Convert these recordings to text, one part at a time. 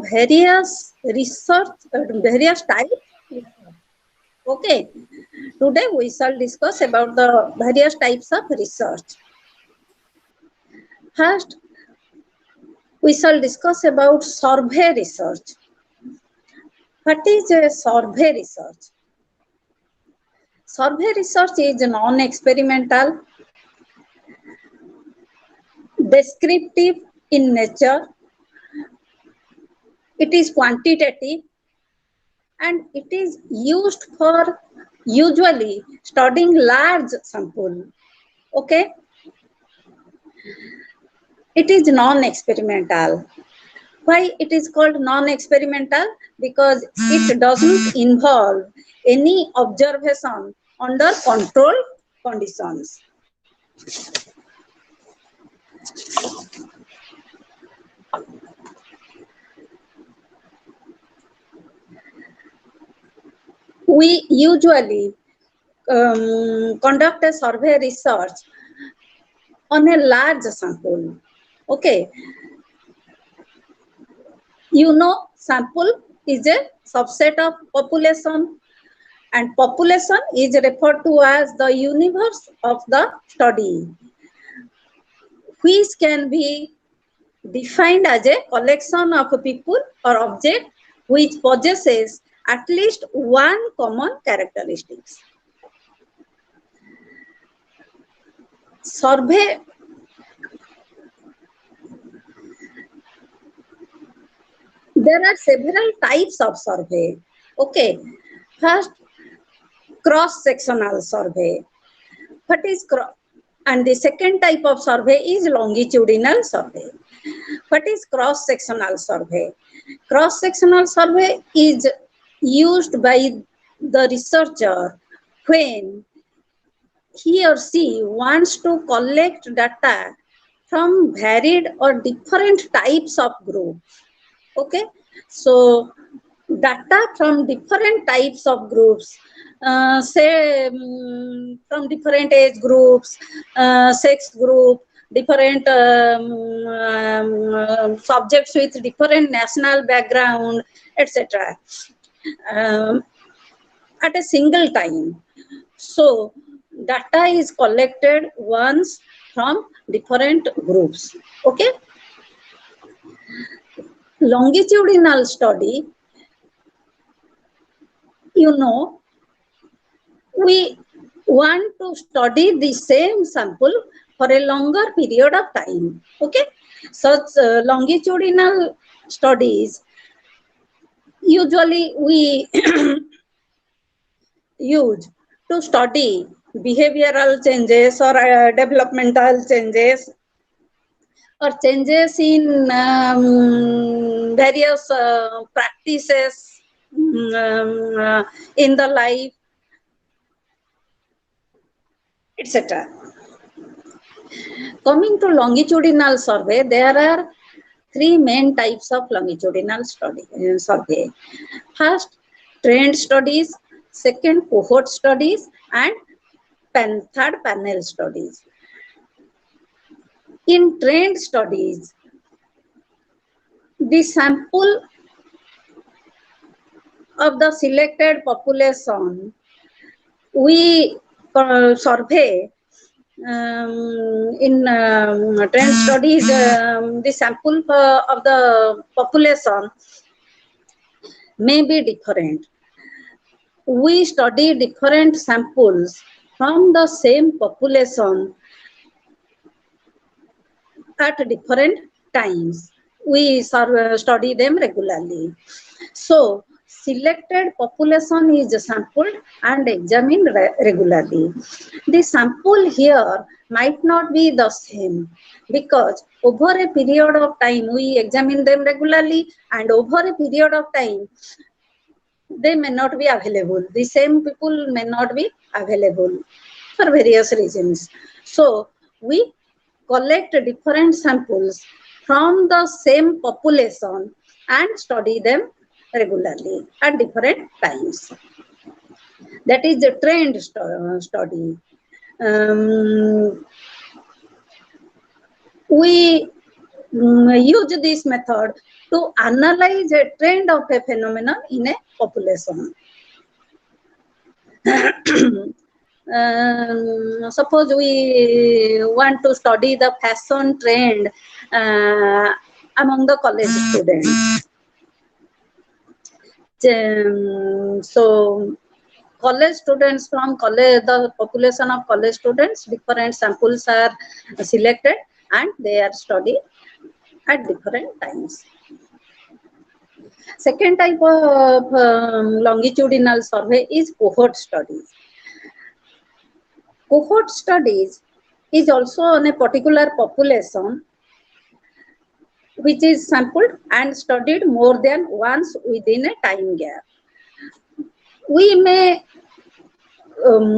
various research, various types. Okay, today we shall discuss about the various types of research. First, we shall discuss about survey research. What is a survey research? Survey research is non-experimental, descriptive in nature, it is quantitative, and it is used for usually studying large sample. Okay, it is non-experimental. Why it is called non-experimental? Because it doesn't involve any observation under controlled conditions. We usually conduct a survey research on a large sample. Okay, you know, sample is a subset of population, and population is referred to as the universe of the study, which can be defined as a collection of people or object which possesses at least one common characteristics. Survey, there are several types of survey. Okay, first, cross-sectional survey. What is and the second type of survey is longitudinal survey. What is cross-sectional survey? Cross-sectional survey is used by the researcher when he or she wants to collect data from varied or different types of groups. Okay, so data from different types of groups, say from different age groups, sex group, different subjects with different national background, etc. At a single time. So data is collected once from different groups. Okay. Longitudinal study, you know, we want to study the same sample for a longer period of time. Okay, such longitudinal studies usually we use to study behavioral changes or developmental changes or changes in various practices in the life, etc. Coming to longitudinal survey, there are three main types of longitudinal survey. First, trend studies, second, cohort studies, and third, panel studies. In trend studies, the sample of the selected population we survey in trend studies, the sample of the population may be different. We study different samples from the same population at different times. We study them regularly. So, selected population is sampled and examined regularly. The sample here might not be the same because over a period of time we examine them regularly, and over a period of time they may not be available. The same people may not be available for various reasons. So, we collect different samples from the same population and study them regularly at different times. That is the trend study. We use this method to analyze a trend of a phenomenon in a population. Suppose we want to study the fashion trend among the college students. So college students from college, the population of college students, different samples are selected and they are studied at different times. Second type of longitudinal survey is cohort studies. Cohort studies is also on a particular population which is sampled and studied more than once within a time gap. We may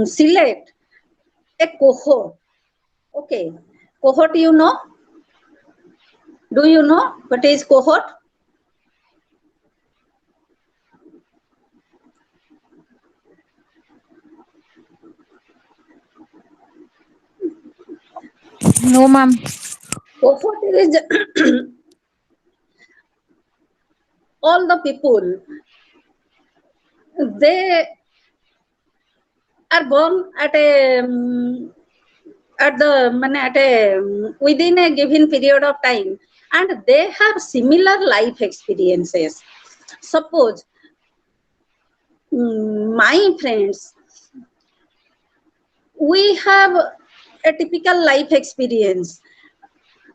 select a cohort. Okay, cohort, you know? Do you know what is cohort? No, ma'am. Cohort is all the people, they are born at a within a given period of time, and they have similar life experiences. Suppose my friends, we have a typical life experience.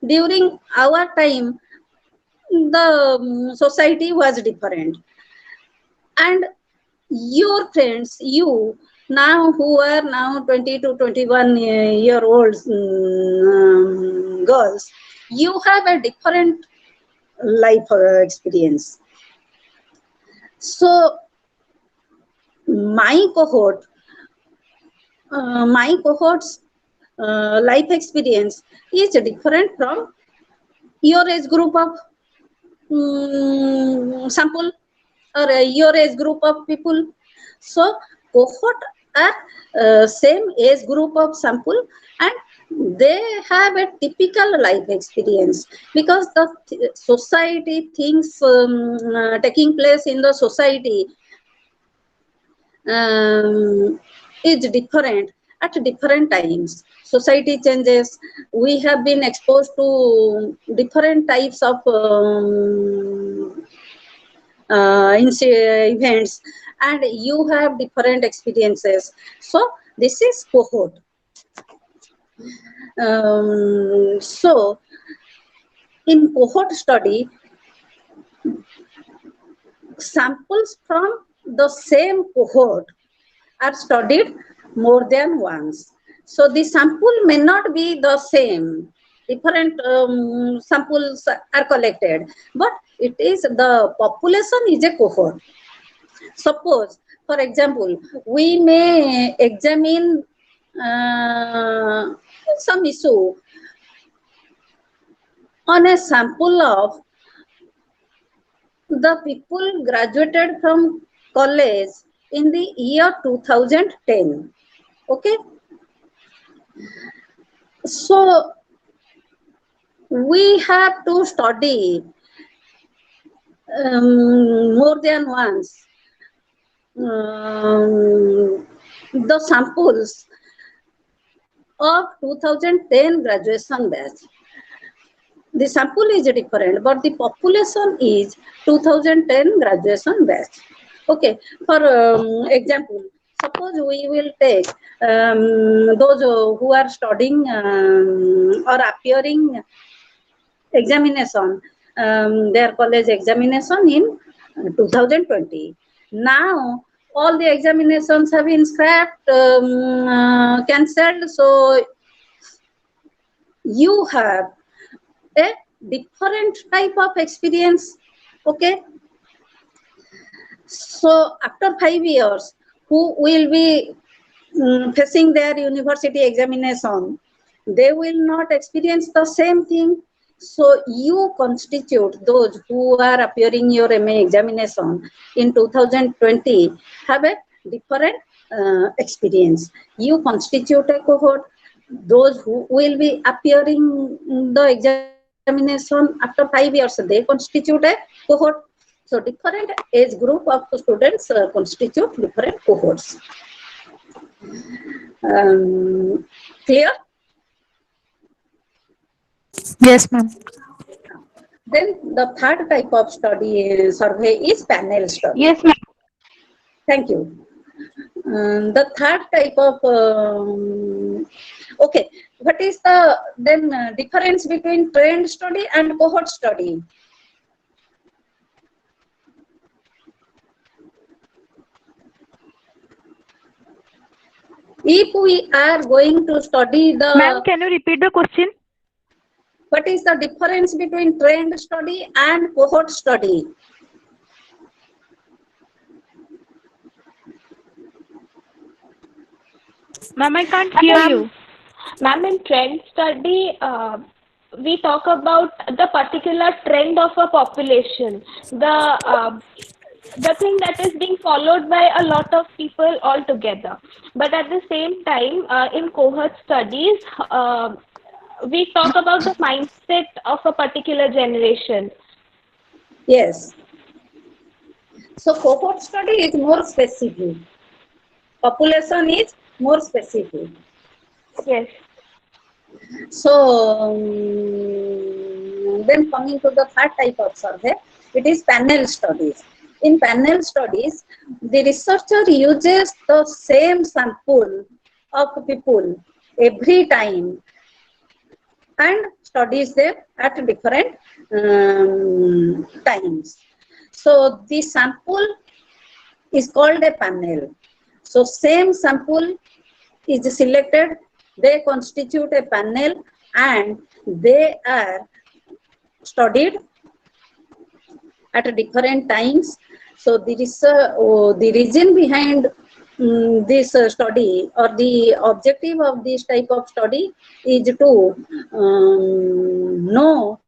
During our time, the society was different, and your friends, you now who are now 20 to 21 year olds girls, you have a different life experience. So my cohort's life experience is different from your age group of sample or your age group of people. So cohort are same age group of sample, and they have a typical life experience, because the society things taking place in the society is different at different times. Society changes. We have been exposed to different types of events, and you have different experiences. So this is cohort. So in cohort study, samples from the same cohort are studied more than once. So the sample may not be the same. Different samples are collected, but it is the population is a cohort. Suppose, for example, we may examine some issue on a sample of the people graduated from college in the year 2010. Okay, so we have to study more than once the samples of 2010 graduation batch. The sample is different, but the population is 2010 graduation batch. Okay, for example, suppose we will take those who are studying or appearing examination, their college examination in 2020. Now, all the examinations have been scrapped, cancelled. So, you have a different type of experience. Okay. So, after 5 years, who will be facing their university examination, they will not experience the same thing. So you constitute those who are appearing your MA examination in 2020 have a different experience. You constitute a cohort. Those who will be appearing the examination examination after 5 years, they constitute a cohort. So different age group of students constitute different cohorts. Clear? Yes, ma'am. Then the third type of study survey is panel study. Yes, ma'am. Thank you. The third type of okay, what is the then difference between trend study and cohort study? If we are going to study Ma'am, the, can you repeat the question? what is the difference between trend study and cohort study? Ma'am, I can't hear Ma'am, you. Ma'am, in trend study, we talk about the particular trend of a population, the thing that is being followed by a lot of people altogether. But at the same time, in cohort studies, we talk about the mindset of a particular generation. Yes. So cohort study is more specific. Population is more specific. Yes. So then coming to the third type of survey, it is panel studies. In panel studies, the researcher uses the same sample of people every time and studies them at different times. So the sample is called a panel. So same sample is selected, they constitute a panel and they are studied at different times. So the reason behind this study or the objective of this type of study is to know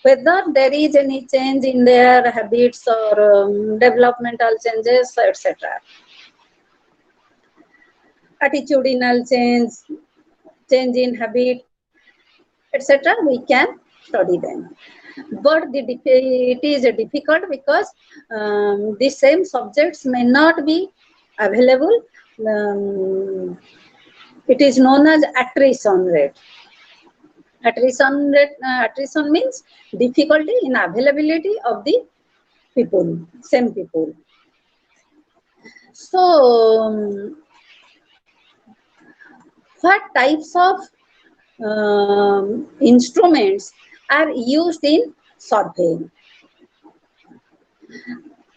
whether there is any change in their habits or developmental changes, etc. Attitudinal change, change in habit, etc. We can study them. But it is difficult because the same subjects may not be available. It is known as attrition rate. Attrition means difficulty in availability of the people, same people. So, what types of instruments are used in survey?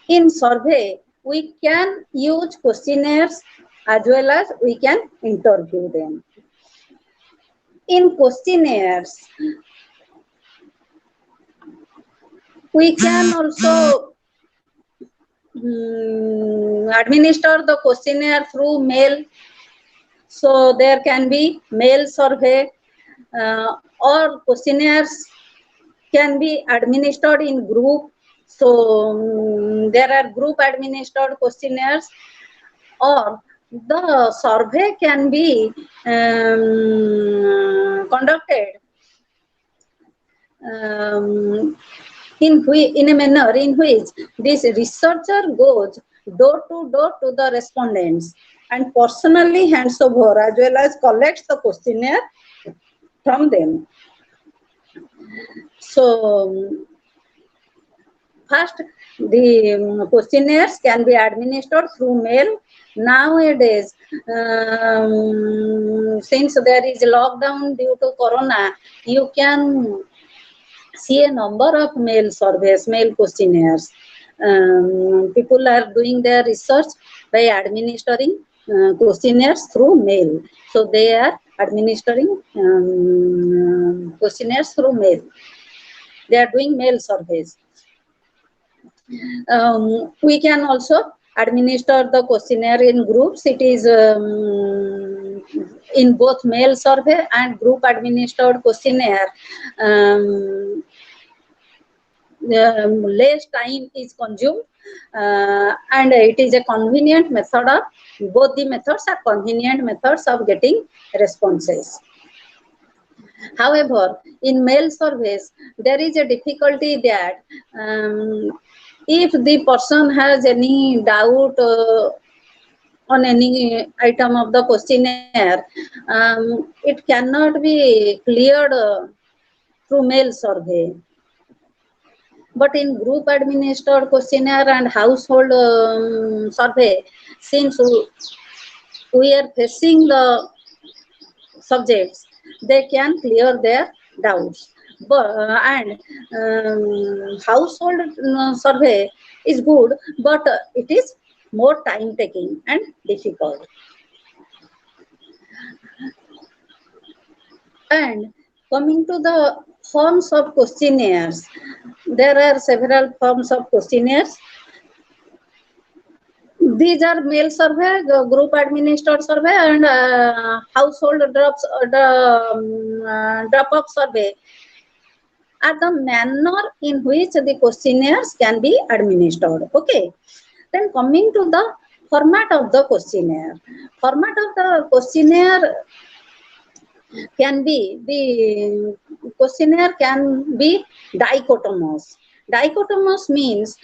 In survey, we can use questionnaires as well as we can interview them. In questionnaires, we can also administer the questionnaire through mail. So there can be mail survey or questionnaires can be administered in group. So there are group administered questionnaires, or the survey can be conducted in a manner in which this researcher goes door to door to the respondents and personally hands over as well as collects the questionnaire from them. So first, the questionnaires can be administered through mail. Nowadays, since there is lockdown due to corona, you can see a number of mail surveys, mail questionnaires. People are doing their research by administering questionnaires through mail. So they are administering questionnaires through mail. They are doing mail surveys. We can also administer the questionnaire in groups. It is in both mail survey and group administered questionnaire. Less time is consumed and it is a convenient method of, both the methods are convenient methods of getting responses. However, in male surveys, there is a difficulty that if the person has any doubt on any item of the questionnaire, it cannot be cleared through mail survey. But in group administered questionnaire and household survey, since we are facing the subjects, they can clear their doubts. But and household survey is good, but it is more time taking and difficult. And coming to the forms of questionnaires, there are several forms of questionnaires. These are mail survey, group administered survey, and household drop-off survey are the manner in which the questionnaires can be administered. Okay. Then coming to the format of the questionnaire. Format of the questionnaire can be, the questionnaire can be dichotomous. Dichotomous means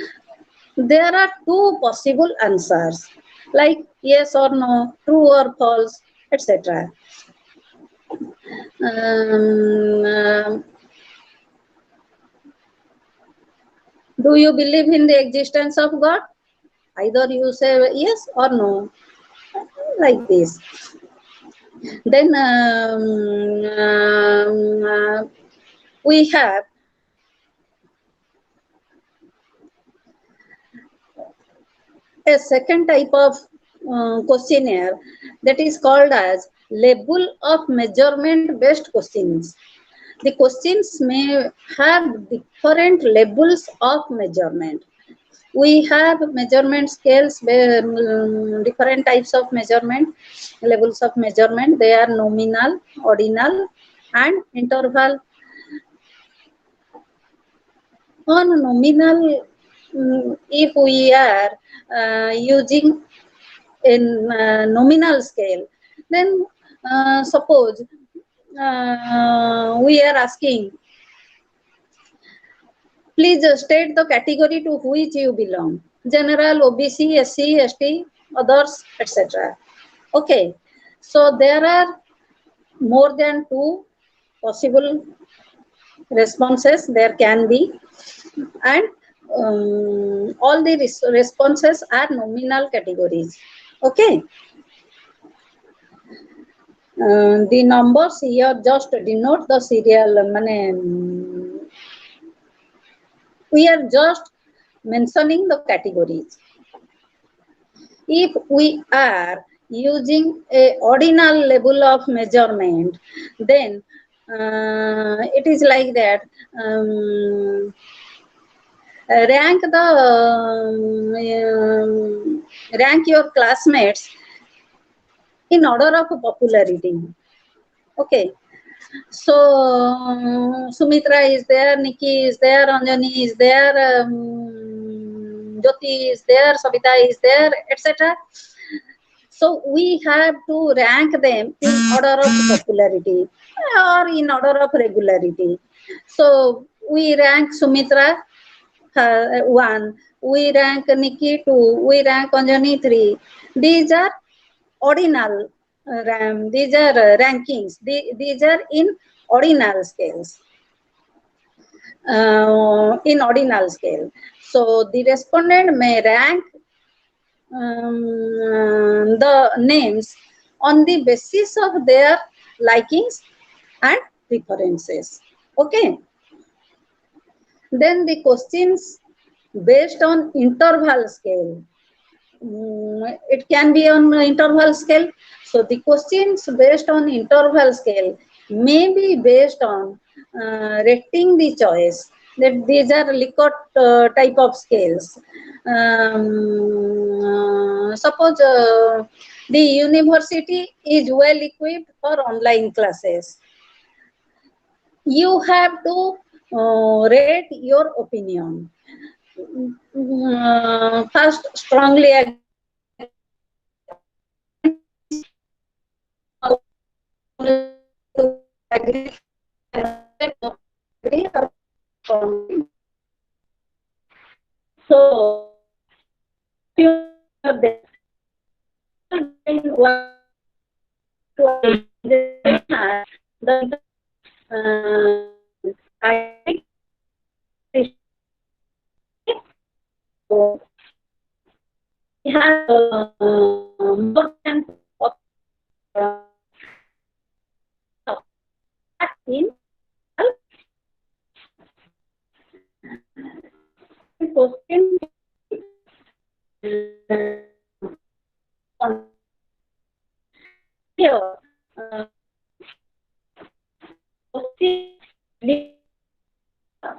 there are two possible answers, like yes or no, true or false, etc. Do you believe in the existence of God? Either you say yes or no, like this. Then we have a second type of questionnaire that is called as label of measurement based questions. The questions may have different labels of measurement. We have measurement scales, different types of measurement, levels of measurement. They are nominal, ordinal, and interval. On nominal, if we are using in nominal scale, then suppose we are asking, please state the category to which you belong: general, OBC, SC, ST, others, etc. Okay, so there are more than two possible responses there can be, and all the responses are nominal categories. Okay. The numbers here just denote the serial. We are just mentioning the categories. If we are using a ordinal level of measurement, then it is like that. Rank your classmates in order of popularity. Okay. So Sumitra is there, Nikki is there, Anjani is there, Jyoti is there, Sabita is there, etc. So we have to rank them in order of popularity or in order of regularity. So we rank Sumitra 1, we rank Nikki 2, we rank Anjani 3. These are ordinal, these are rankings. These are in ordinal scales. In ordinal scale. So the respondent may rank the names on the basis of their likings and preferences. Okay. Then the questions based on interval scale. It can be on interval scale. So the questions based on interval scale may be based on rating the choice. That these are Likert type of scales. Suppose the university is well equipped for online classes. You have to rate your opinion. First, strongly agree So, you know, the I think so we have more than uh, in question on here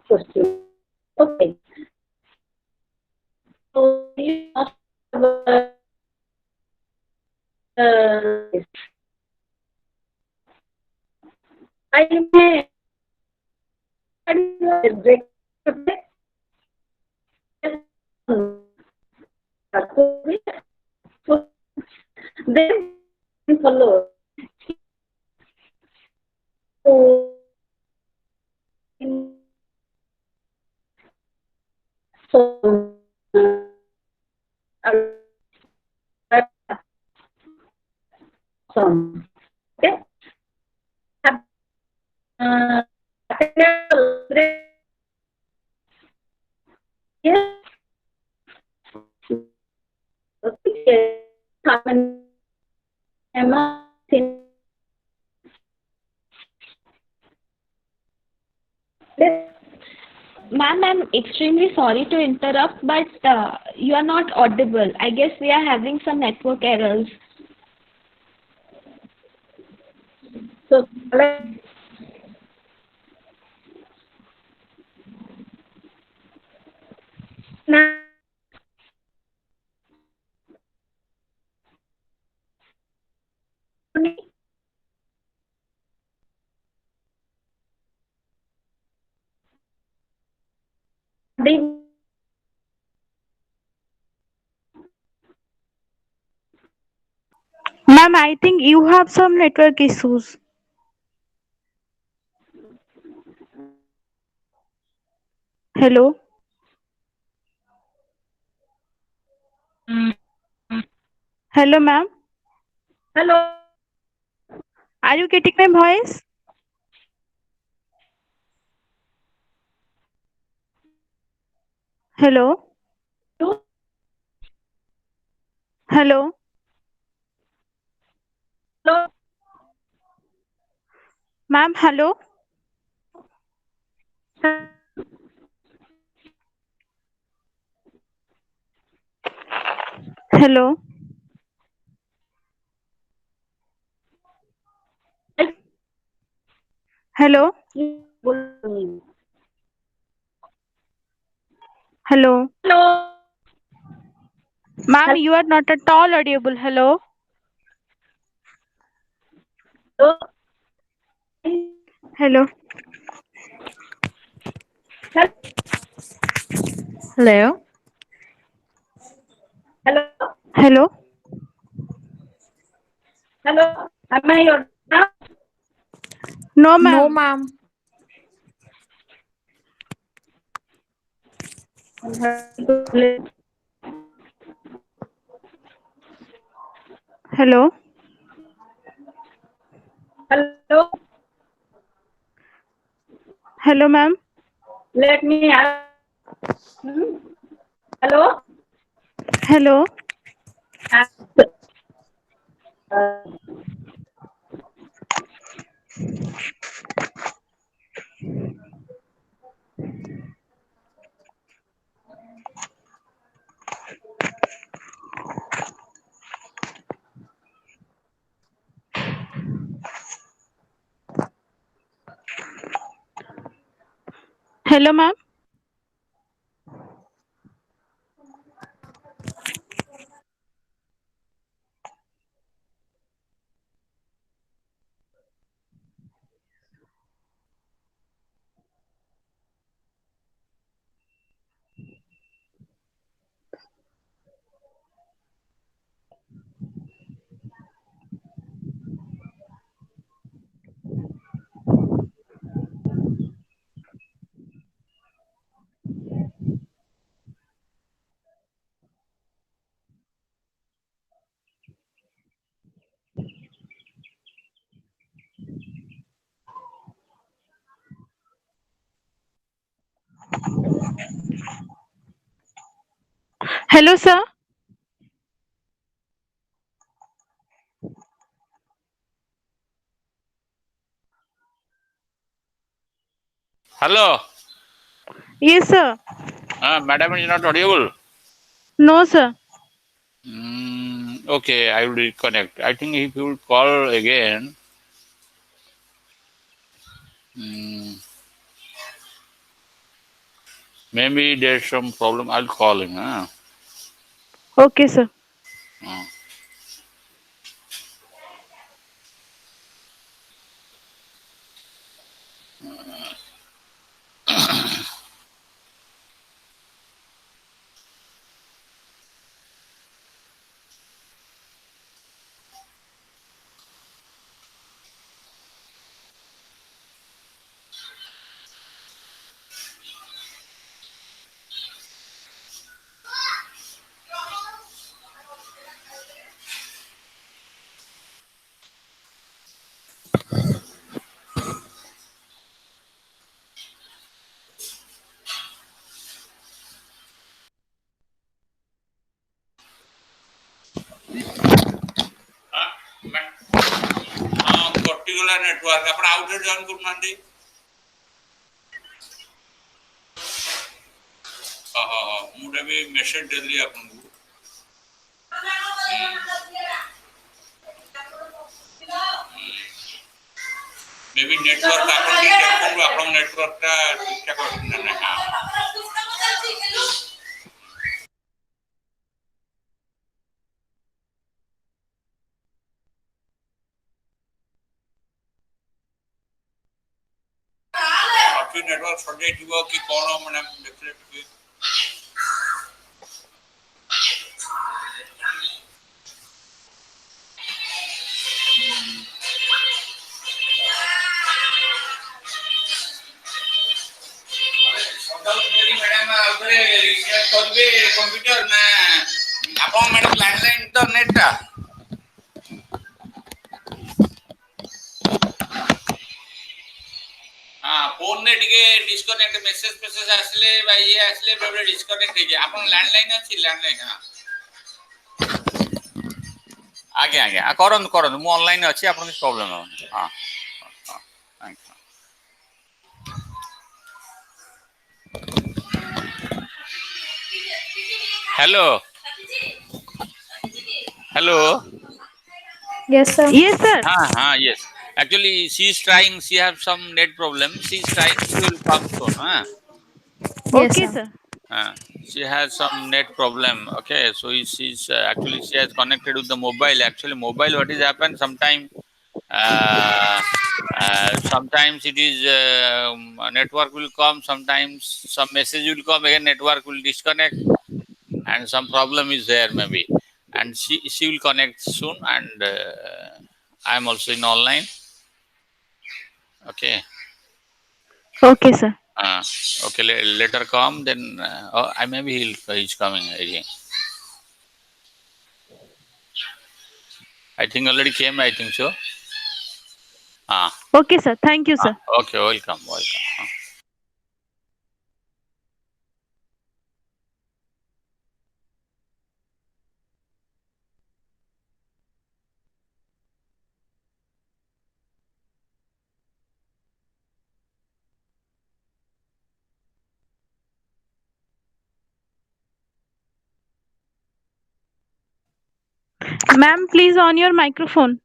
question. Okay. So you must have I may break then follow. So, so awesome. Okay. Uh, yes. Okay. Ma'am, I'm extremely sorry to interrupt, but you are not audible. I guess we are having some network errors. So, now, Ma'am, I think you have some network issues. Hello? Hello, ma'am. hello. Are you getting my voice? Hello? Hello? Hello. Ma'am, hello? Hello? Hello? Hello? Hello. Ma'am, you are not at all audible. Hello? Hello. Hello? Hello. Hello. Hello? Hello. Am I your No, No, ma'am. ma'am. Hello? Hello. Hello, ma'am. Let me ask. Hello. Hello? Ask, uh, Hello, ma'am. Hello, sir. Hello. Yes, sir. Madam is not audible. No, sir. Okay, I will reconnect. I think if you will call again, maybe there's some problem. I'll call him. Okay, sir. Particular network आपण outlet join करूनांती हाँ हाँ हाँ मुझे भी message देली आपको may be network आपण ठीक देखो आपण नेटवर्क टा ठीक ठाक अछि ना ना आपकी नेटवर्क सर जाइथिबो कि कोन माने देखले मैडम आउथरे रिसेट करबे कंप्यूटर ना आपण मैडम लैंडलाइन इंटरनेट टा हाँ फोन ने टिके डिस्कनेक्ट मेसेज आसले भाई ये आसले बेबे डिस्कनेक्ट हे आपण लैंडलाइन अछि लैंडलाइन हां आगे आगे करन मु ऑनलाइन अछि आपण प्रॉब्लम हां हां thank you hello hello Yes, sir. Yes, sir. हाँ yes actually she is trying she have some net problem she is trying she will come soon Yes, Okay, sir. sir. uh, she has some net problem okay so she's actually she has connected with the mobile actually mobile what is happened sometime uh, sometimes it is network will come sometimes some message will come again network will disconnect and some problem is there maybe and she will connect soon and I am also in online okay Okay, sir. uh, okay later come then I maybe he's coming again I think already came I think so Okay, sir. Thank you, sir. okay welcome Ma'am, please on your microphone.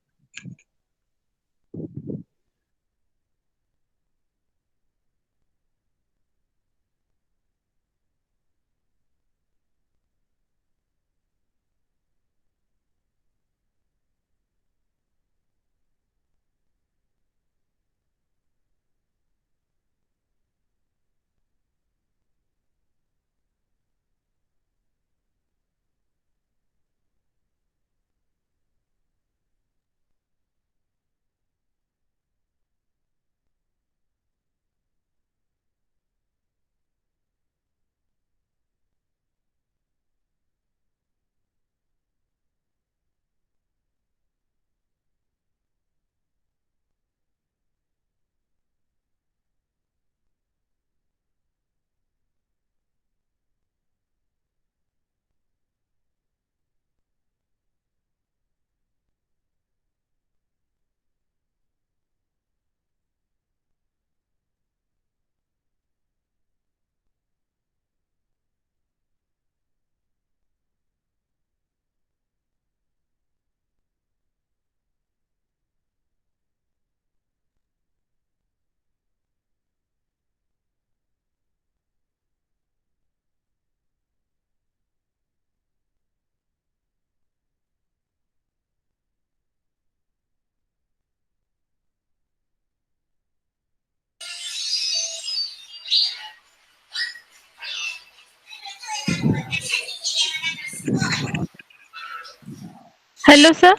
Hello, sir.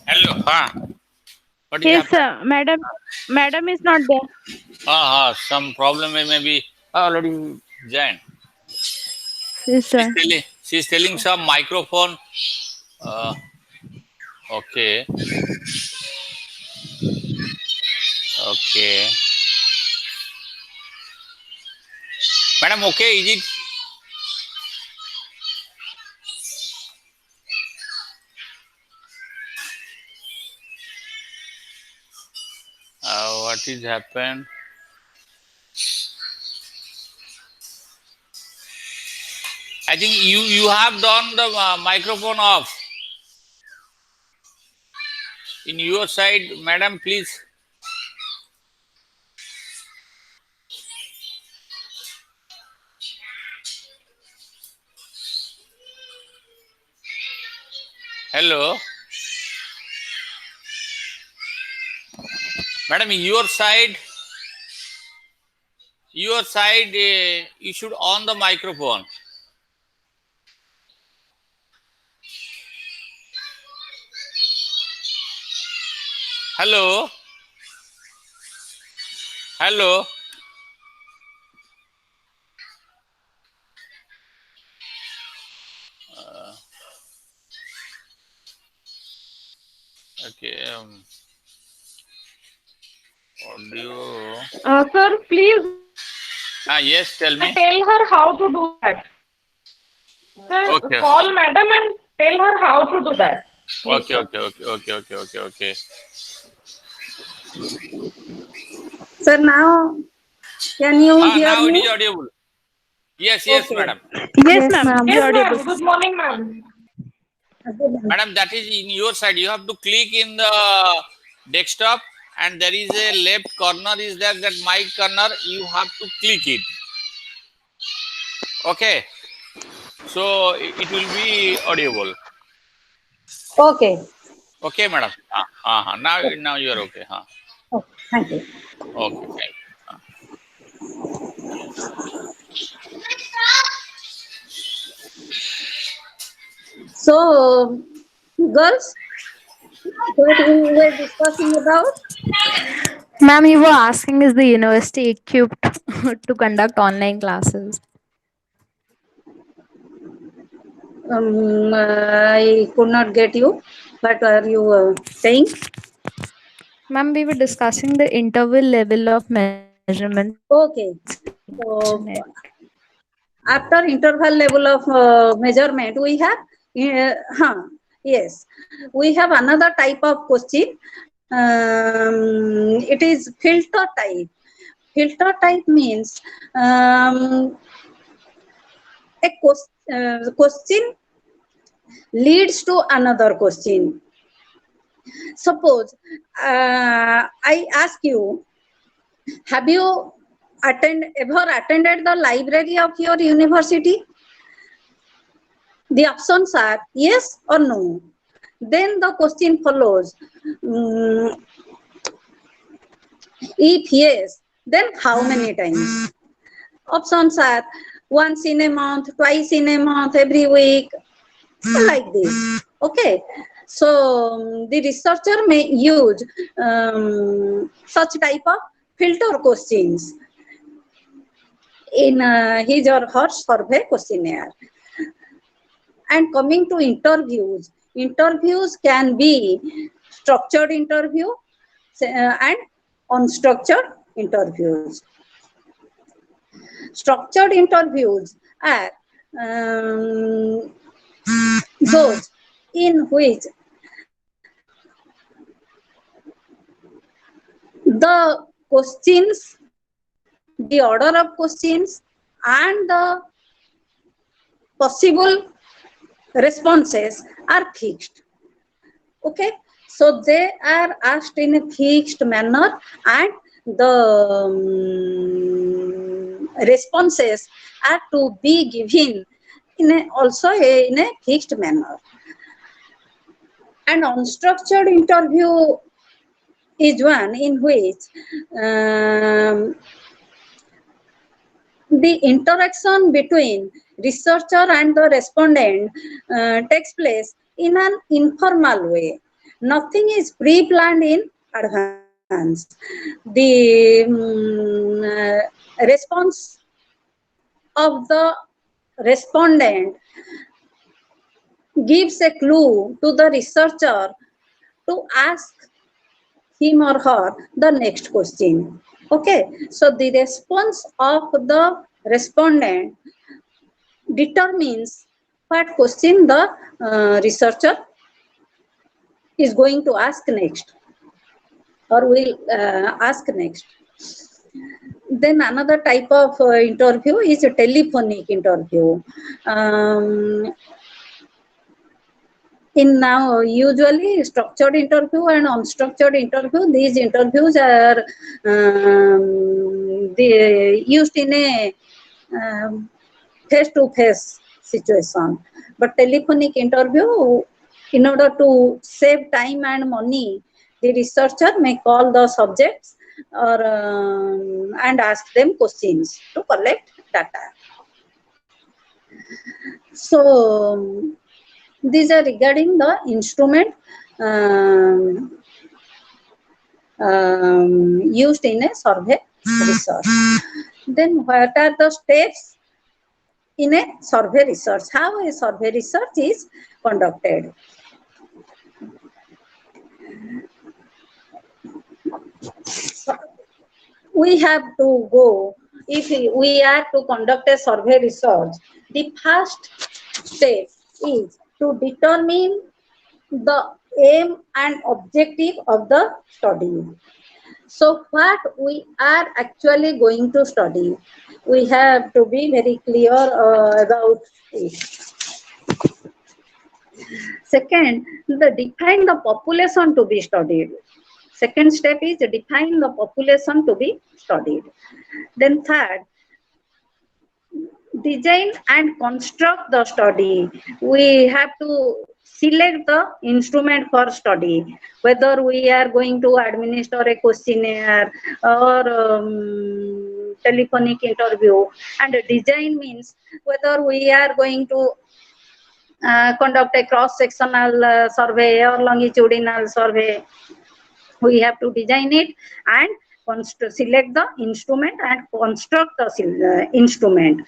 Hello. What is Yes, happening? sir. Madam is not there. Some problem may be already joined. Yes, sir. She's telling some microphone. Uh, okay. Okay. Madam, okay, is it? What is happened? I think you have done the microphone off. In your side, madam, please. Hello. Madam, your side, you should on the microphone. Hello. Hello. Okay. Audio. Sir, please Yes, tell me. tell her how to do that. Sir, Okay. call madam and tell her how to do that. Okay, okay. Sir, now can you hear Now it me? is audible. Yes, Okay. madam. Yes, Yes, ma'am. ma'am. You're Yes, audible. ma'am. Good morning, ma'am. Madam, that is in your side. You have to click in the desktop, and there is a left corner. Is there that mic corner? You have to click it. Okay. So it will be audible. Okay. Okay, madam. Now you are okay. Oh, thank you. Okay, thank you. So, girls, what we were discussing about? Ma'am, you were asking, is the university equipped to conduct online classes? I could not get you. What are you saying? Ma'am, we were discussing the interval level of measurement Okay. internet. So, after interval level of measurement, we have, yes, we have another type of question. It is filter type. Filter type means a question leads to another question. Suppose I ask you, have you ever attended the library of your university? The options are yes or no. Then the question follows. If yes, then how many times? Options are once in a month, twice in a month, every week, like this. Okay. So the researcher may use such type of filter questions in his or her survey questionnaire. And coming to interviews, interviews can be structured interview and unstructured interviews. Structured interviews are those in which the questions, the order of questions, and the possible responses are fixed. Okay, so they are asked in a fixed manner, and the responses are to be given also in a fixed manner. An unstructured interview is one in which the interaction between researcher and the respondent takes place in an informal way. Nothing is pre-planned in advance. The response of the respondent gives a clue to the researcher to ask him or her the next question. Okay, so the response of the respondent determines what question the researcher is going to ask next or will ask next. Then another type of interview is a telephonic interview. In now usually structured interview and unstructured interview, these interviews are used in a face-to-face situation. But telephonic interview, in order to save time and money, the researcher may call the subjects or and ask them questions to collect data. So these are regarding the instrument used in a survey research. Then what are the steps in a survey research? How a survey research is conducted? So we have to go, if we are to conduct a survey research, the first step is to determine the aim and objective of the study. So what we are actually going to study, we have to be very clear about it. Second, define the population to be studied. Second step is define the population to be studied. Then third, design and construct the study. We have to select the instrument for study, whether we are going to administer a questionnaire or telephonic interview. And design means whether we are going to conduct a cross-sectional survey or longitudinal survey. We have to design it and select the instrument and construct the instrument.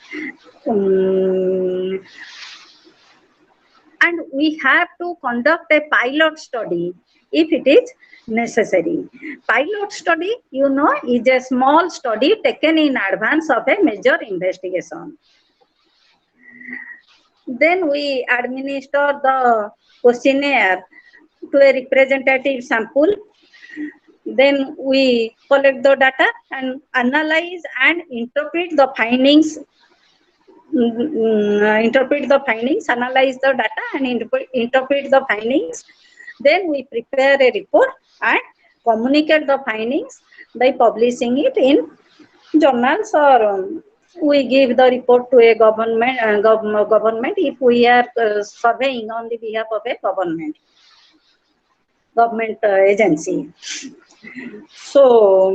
And we have to conduct a pilot study if it is necessary. Pilot study, you know, is a small study taken in advance of a major investigation. Then we administer the questionnaire to a representative sample. Then we collect the data and analyze and interpret the findings. Analyze the data and interpret the findings. Then we prepare a report and communicate the findings by publishing it in journals, or we give the report to a government if we are surveying on the behalf of a government agency. So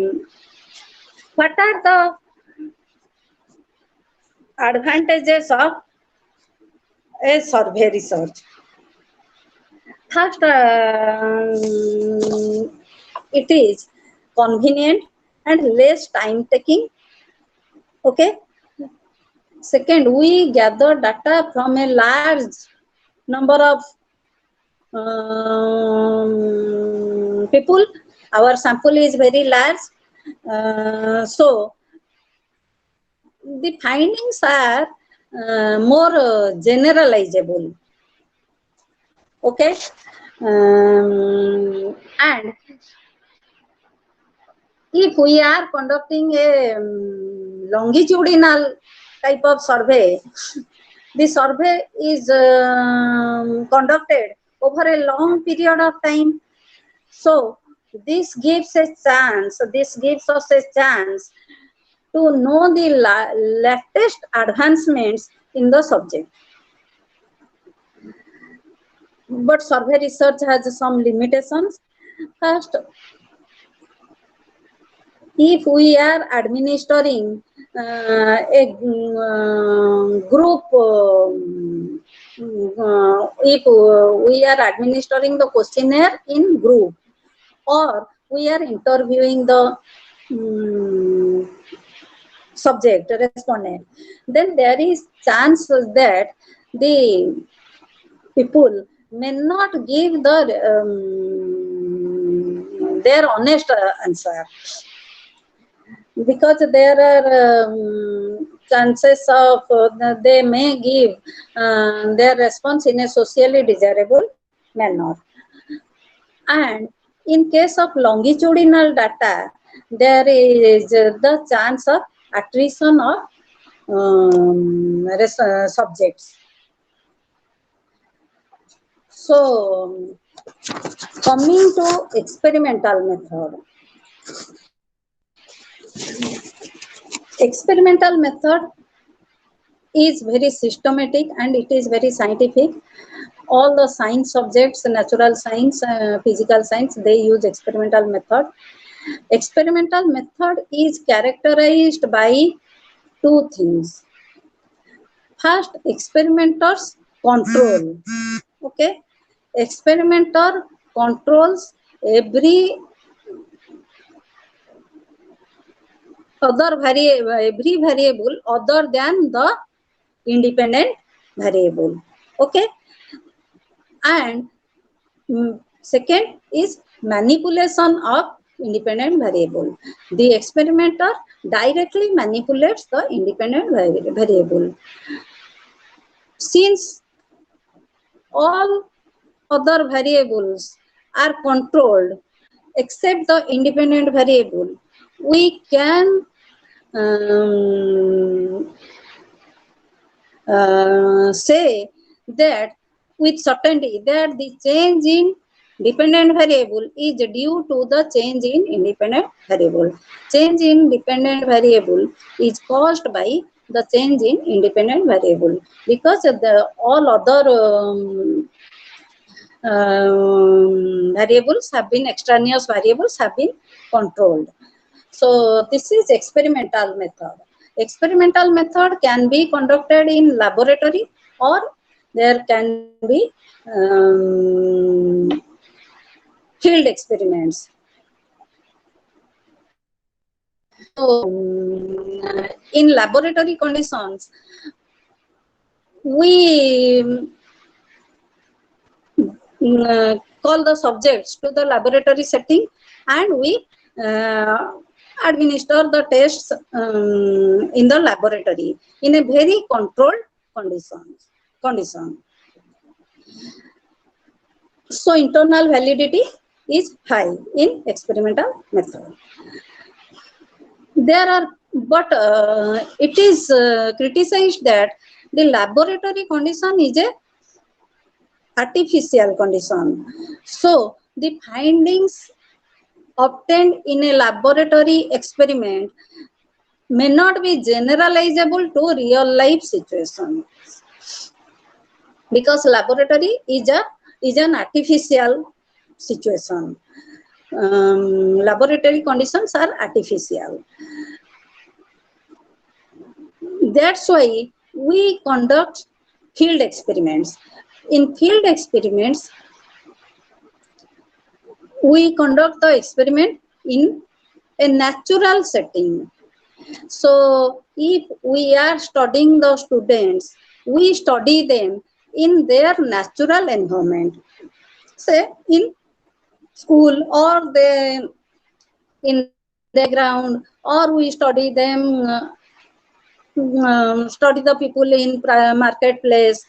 what are the advantages of a survey research? First, it is convenient and less time taking. Okay. Second, we gather data from a large number of people. Our sample is very large. So the findings are more generalizable. Okay. And if we are conducting a longitudinal type of survey, the survey is conducted over a long period of time. So this gives us a chance to know the latest advancements in the subject. But survey research has some limitations. First, if we are administering a group, if we are administering the questionnaire in group, or we are interviewing the subject respondent, then there is chance that the people may not give their honest answer, because there are chances of they may give their response in a socially desirable manner. And in case of longitudinal data, there is the chance of attrition of subjects. So, coming to experimental method. Experimental method is very systematic and it is very scientific. All the science subjects, natural science, physical science, they use experimental method. Experimental method is characterized by two things. First, experimenters control. Okay, experimenter controls every variable other than the independent variable. Okay, and second is manipulation of independent variable. The experimenter directly manipulates the independent variable. Since all other variables are controlled except the independent variable, we can say that with certainty that the change in dependent variable is due to the change in independent variable. Change in dependent variable is caused by the change in independent variable, because the all other variables have been, extraneous variables have been controlled. So this is experimental method. Experimental method can be conducted in laboratory, or there can be field experiments. So in laboratory conditions, we call the subjects to the laboratory setting, and we administer the tests in the laboratory in a very controlled condition. So internal validity is high in experimental method. There are, but it is criticized that the laboratory condition is a artificial condition. So the findings obtained in a laboratory experiment may not be generalizable to real life situations, because laboratory is an artificial situation. Laboratory conditions are artificial. That's why we conduct field experiments. In field experiments, we conduct the experiment in a natural setting. So if we are studying the students, we study them in their natural environment, say in school, or in the ground, or we study them, study the people in marketplace.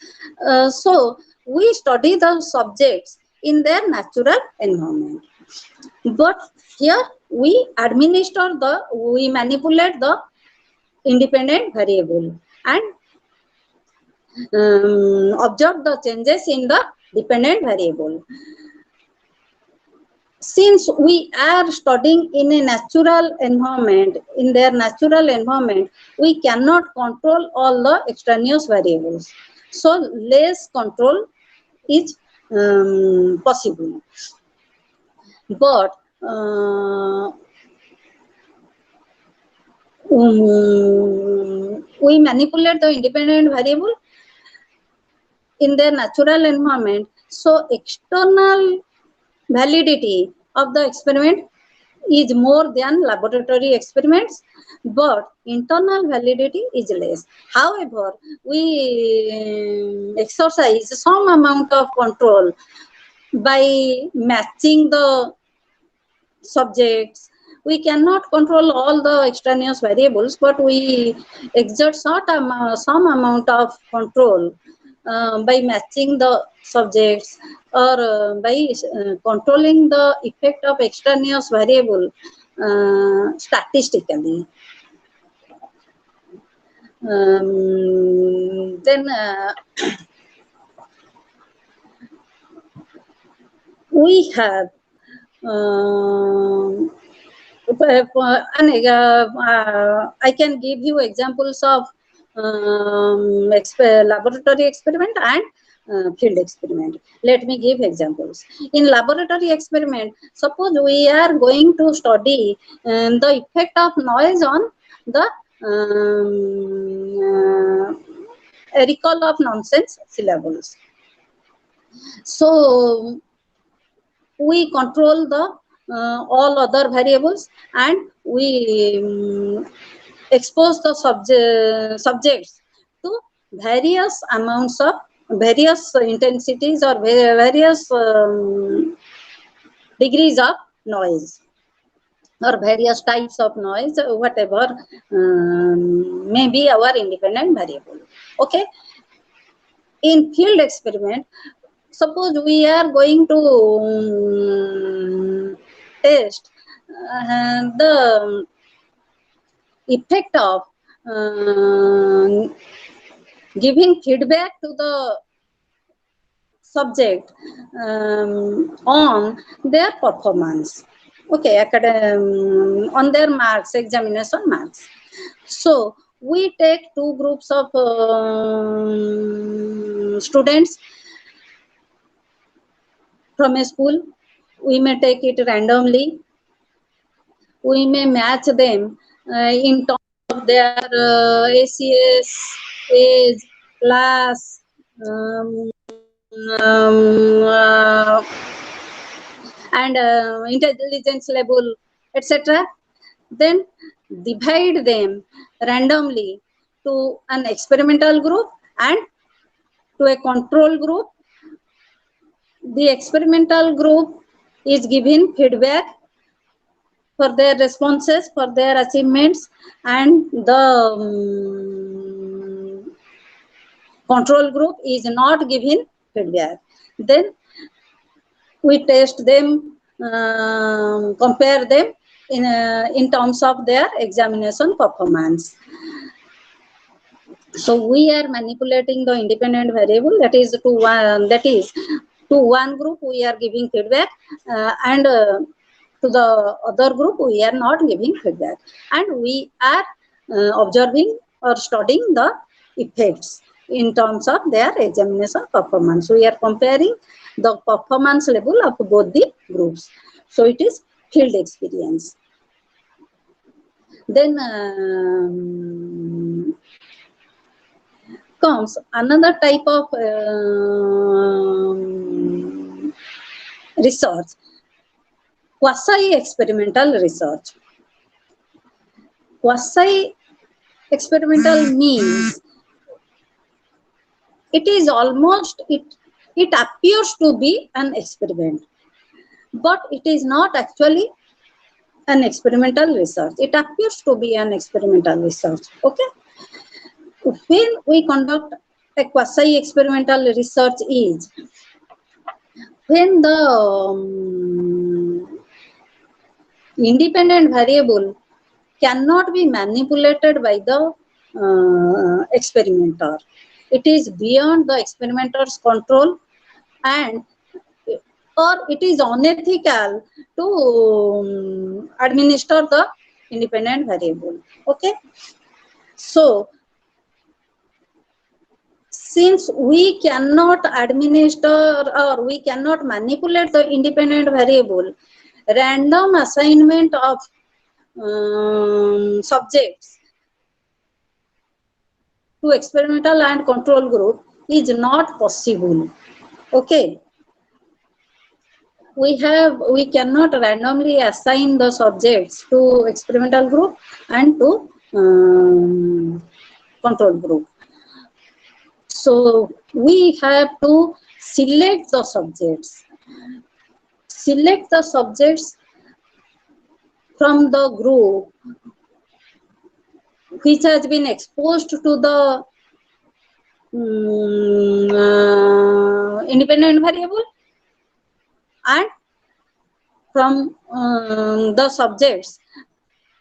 So we study the subjects in their natural environment. But here we manipulate the independent variable and observe the changes in the dependent variable. Since we are studying in a natural environment, in their natural environment, we cannot control all the extraneous variables. So less control is possible. But we manipulate the independent variable in their natural environment. So external validity of the experiment is more than laboratory experiments, but internal validity is less. However, we exercise some amount of control by matching the subjects. We cannot control all the extraneous variables, but we exert some amount of control by matching the subjects, or by controlling the effect of extraneous variable statistically. Then we have I can give you examples of laboratory experiment and field experiment. Let me give examples. In laboratory experiment, suppose we are going to study the effect of noise on the recall of nonsense syllables. So we control the all other variables, and we expose the subjects to various amounts of various intensities or various degrees of noise, or various types of noise, whatever may be our independent variable. Okay. In field experiment, suppose we are going to test the effect of giving feedback to the subject on their performance. Okay, on their marks, examination marks. So we take two groups of students from a school. We may take it randomly. We may match them in terms of their ACS, age, class, and intelligence level, etc. Then divide them randomly to an experimental group and to a control group. The experimental group is given feedback for their responses, for their achievements, and the control group is not given feedback. Then we test them, compare them in terms of their examination performance. So we are manipulating the independent variable, that is to one group we are giving feedback, and to the other group we are not giving feedback, and we are observing or studying the effects in terms of their examination performance. We are comparing the performance level of both the groups. So it is field experience. Then comes another type of research, quasi-experimental research. Quasi-experimental means it is almost, it appears to be an experiment, but it is not actually an experimental research. It appears to be an experimental research. Okay. When we conduct a quasi-experimental research is when the independent variable cannot be manipulated by the experimenter. It is beyond the experimenter's control, and or it is unethical to administer the independent variable. Okay. So since we cannot administer or we cannot manipulate the independent variable, random assignment of subjects to experimental and control group is not possible. Okay. We cannot randomly assign the subjects to experimental group and to control group. So we have to select the subjects. Select the subjects from the group which has been exposed to the independent variable, and from the subjects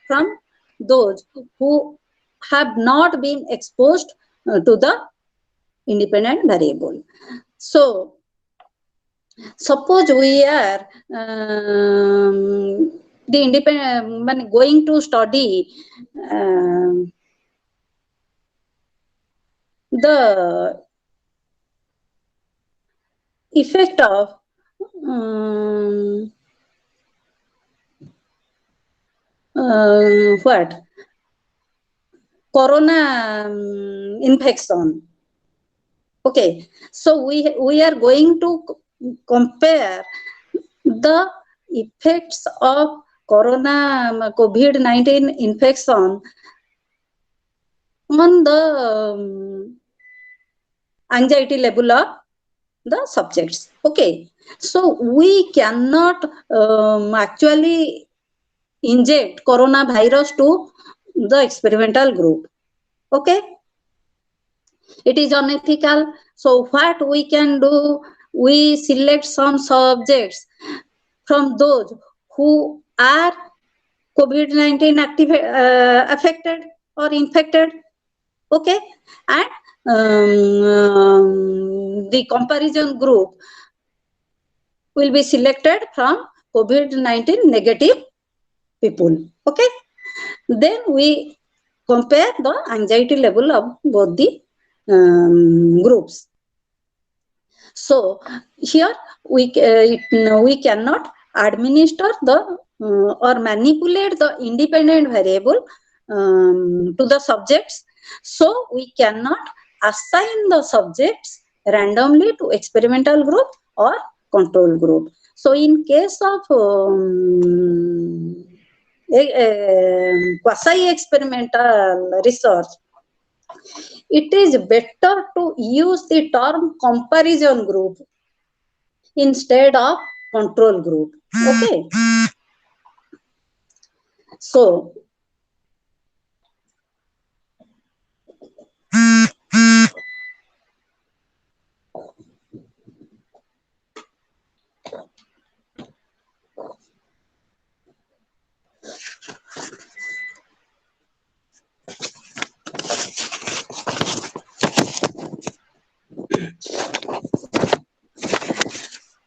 from those who have not been exposed to the independent variable. So suppose we are the independent going to study the effect of what? Corona infection. Okay, so we are going to compare the effects of corona COVID-19 infection on the anxiety level of the subjects. Okay, so we cannot actually inject coronavirus to the experimental group. Okay, it is unethical. So what we can do, we select some subjects from those who are COVID-19 affected or infected. Okay, and the comparison group will be selected from COVID-19 negative people. Okay, then we compare the anxiety level of both the groups. So here we cannot administer the or manipulate the independent variable to the subjects. So we cannot assign the subjects randomly to experimental group or control group. So in case of quasi-experimental research, it is better to use the term comparison group instead of control group. Okay. So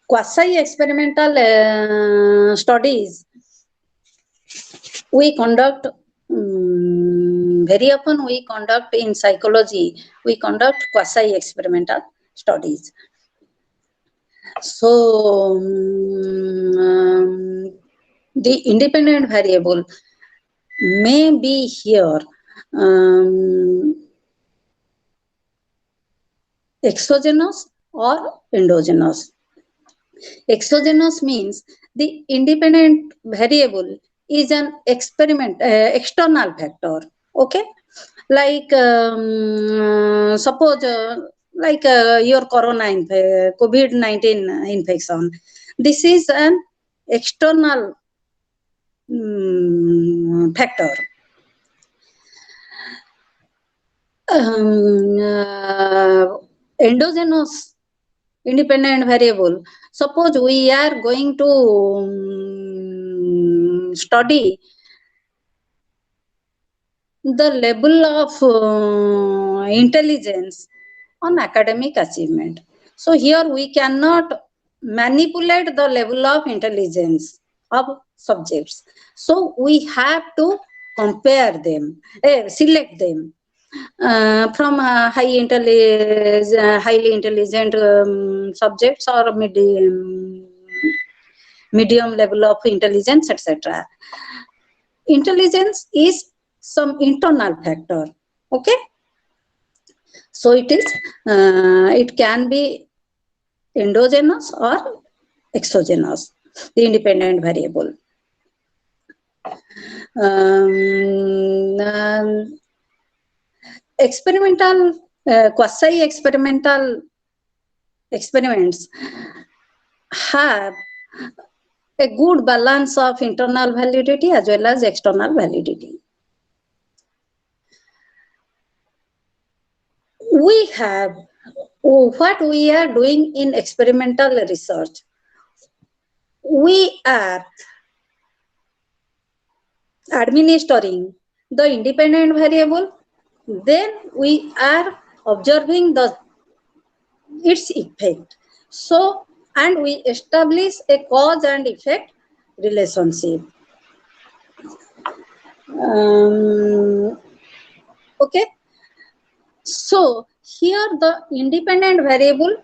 quasi-experimental studies we conduct very often. We conduct in psychology, we conduct quasi-experimental studies. So the independent variable may be here exogenous or endogenous. Exogenous means the independent variable is an external factor. Okay, like suppose like your COVID-19 infection. This is an external factor. Endogenous independent variable. Suppose we are going to study the level of intelligence on academic achievement. So here we cannot manipulate the level of intelligence of subjects. So we have to compare them, select them from highly intelligent subjects or medium level of intelligence, etc. Intelligence is some internal factor. Okay. So it can be endogenous or exogenous, the independent variable. Experimental, quasi-experimental experiments have a good balance of internal validity as well as external validity. We have what we are doing in experimental research. We are administering the independent variable, then we are observing its effect. So, and we establish a cause and effect relationship. Okay. So here the independent variable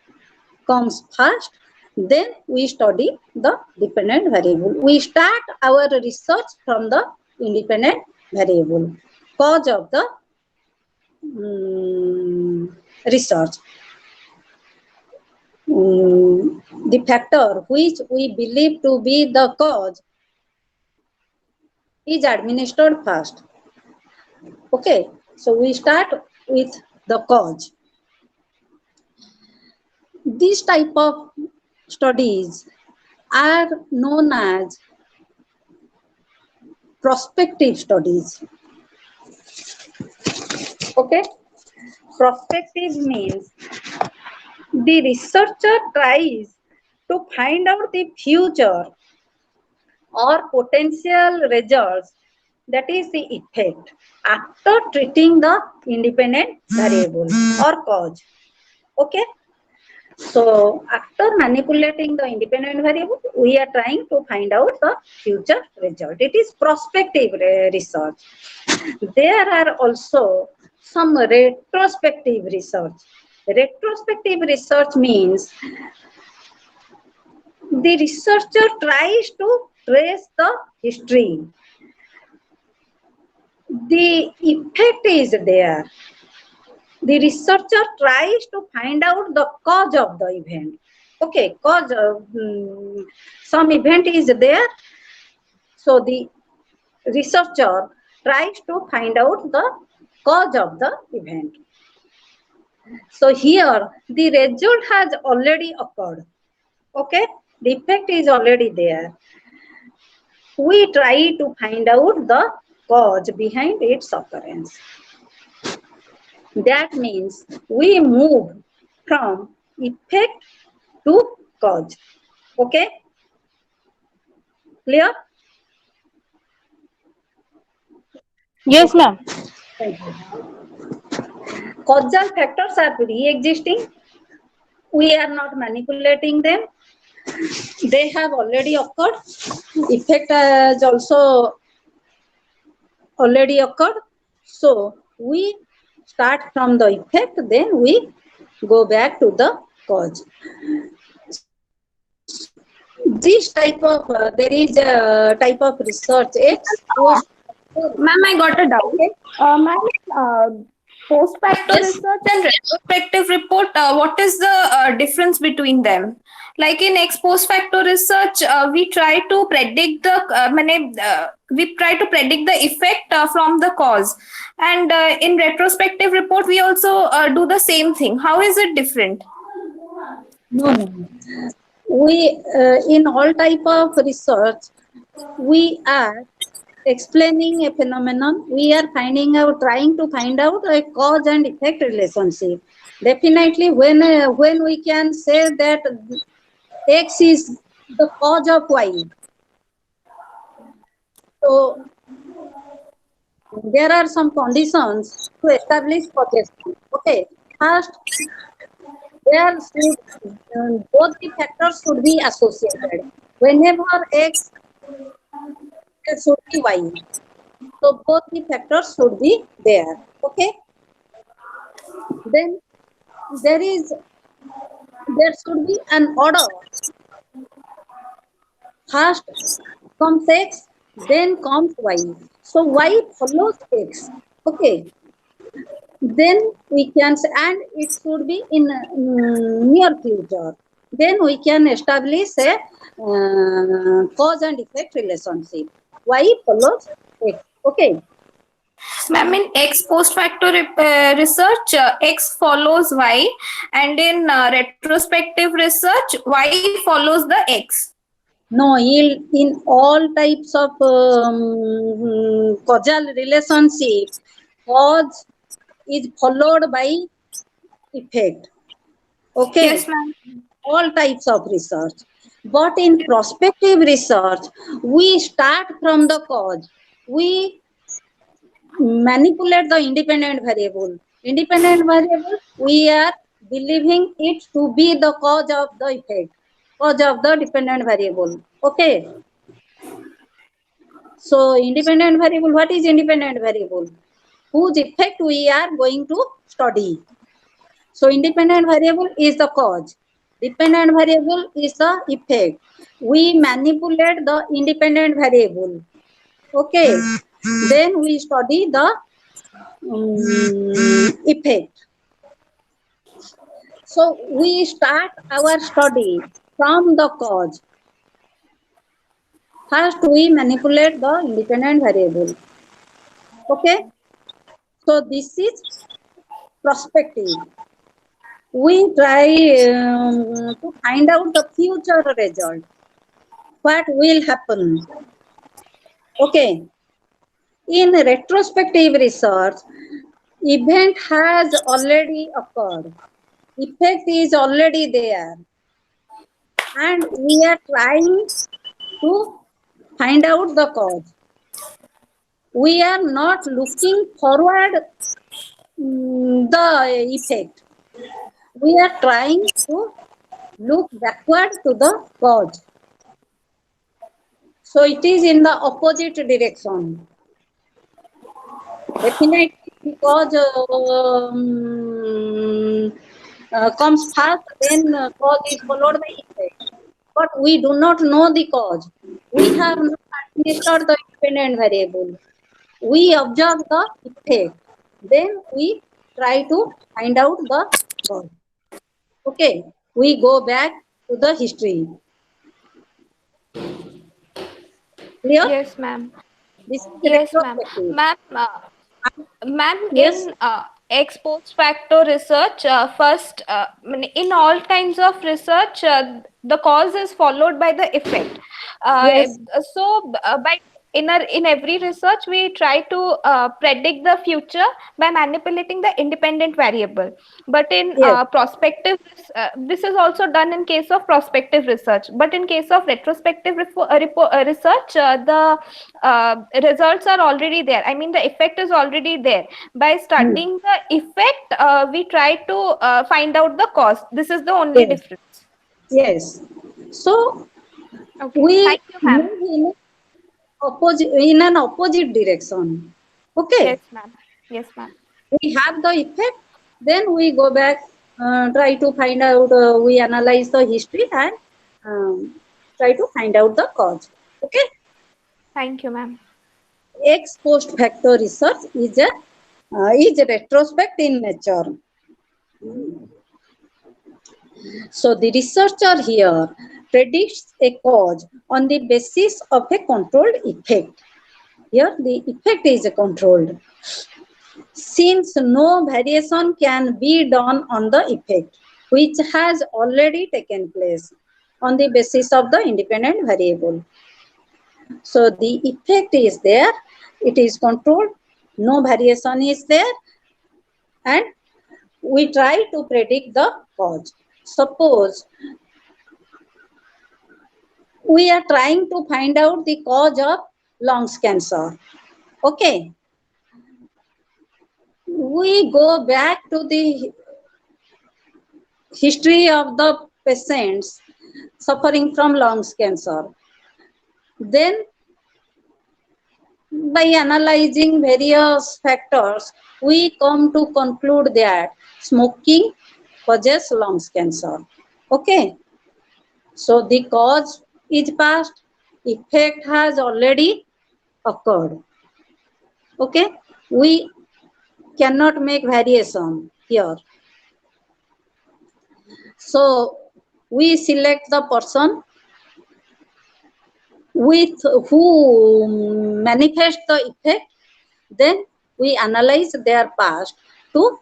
comes first, then we study the dependent variable. We start our research from the independent variable, cause of the research. The factor which we believe to be the cause is administered first. Okay, so we start with the cause. These type of studies are known as prospective studies. Okay, prospective means the researcher tries to find out the future or potential results, that is the effect, after treating the independent variable or cause. Okay, so after manipulating the independent variable, we are trying to find out the future result. It is prospective research. There are also some retrospective research. Retrospective research means the researcher tries to trace the history. The effect is there. The researcher tries to find out the cause of the event. Okay, cause some event is there. So the researcher tries to find out the cause of the event. So here the result has already occurred. Okay, the effect is already there. We try to find out the cause behind its occurrence. That means we move from effect to cause. Okay? Clear? Yes, ma'am. Thank you. Causal factors are pre-existing. We are not manipulating them. They have already occurred. Effect has also already occurred. So we start from the effect, then we go back to the cause. This type of, there is a type of research. Ma'am, I got a doubt. Ma'am, post-facto Yes. research and retrospective report, what is the difference between them? Like in ex post facto research, we try to predict the effect from the cause, and in retrospective report we also do the same thing. How is it different? No. We, in all type of research, we are explaining a phenomenon. We are trying to find out a cause and effect relationship. Definitely, when we can say that X is the cause of Y. So there are some conditions to establish causation. Okay, first, there should both the factors should be associated. Whenever X, there should be Y. So both the factors should be there. Okay. Then there should be an order. First comes X, then comes Y. So Y follows X. Okay. then we can say, and it should be in near future. Then we can establish a cause and effect relationship. Y follows X. Okay. Ma'am, in ex post facto research, X follows Y, and in retrospective research, Y follows the X. No, in all types of causal relationship, cause is followed by effect. Okay. Yes, ma'am. All types of research. But in prospective research, we start from the cause. We manipulate the independent variable. Independent variable, we are believing it to be the cause of the effect, cause of the dependent variable. Okay. So independent variable, what is independent variable? Whose effect we are going to study. So independent variable is the cause. Dependent variable is the effect. We manipulate the independent variable. Okay. Then we study the effect. So we start our study from the cause. First, we manipulate the independent variable. Okay. So this is prospective. We try to find out the future result. What will happen? Okay. In retrospective research, event has already occurred. Effect is already there. And we are trying to find out the cause. We are not looking forward the effect. We are trying to look backward to the cause. So it is in the opposite direction. Definitely because comes first, then cause is followed by effect. But we do not know the cause. We have not administered the independent variable. We observe the effect. Then we try to find out the cause. Okay, we go back to the history. Clear? Yes, ma'am. This is Yes, ma'am. retrospective. Ma'am, ma'am, Yes. in ex post facto research, first, in all kinds of research, the cause is followed by the effect. Uh, Yes. by in every research, we try to predict the future by manipulating the independent variable. But in Yes. prospective, this is also done in case of prospective research. But in case of retrospective research, the results are already there. I mean, the effect is already there. By studying the effect, we try to find out the cause. This is the only Yes. difference. Yes. So Okay. we Thank you, ma'am. move in an opposite direction. Okay. Yes, ma'am. Yes, ma'am. We have the effect, then we go back, try to find out, we analyze the history and try to find out the cause. Okay. Thank you, ma'am. Ex post facto research is retrospect in nature. So the researcher here predicts a cause on the basis of a controlled effect. Here the effect is controlled. Since no variation can be done on the effect, which has already taken place on the basis of the independent variable. So the effect is there, it is controlled, no variation is there, and we try to predict the cause. Suppose we are trying to find out the cause of lungs cancer. Okay. We go back to the history of the patients suffering from lungs cancer. Then, by analyzing various factors, we come to conclude that smoking causes lungs cancer. Okay. So the cause is past, effect has already occurred. Okay. We cannot make variation here. So we select the person with who manifest the effect, then we analyze their past to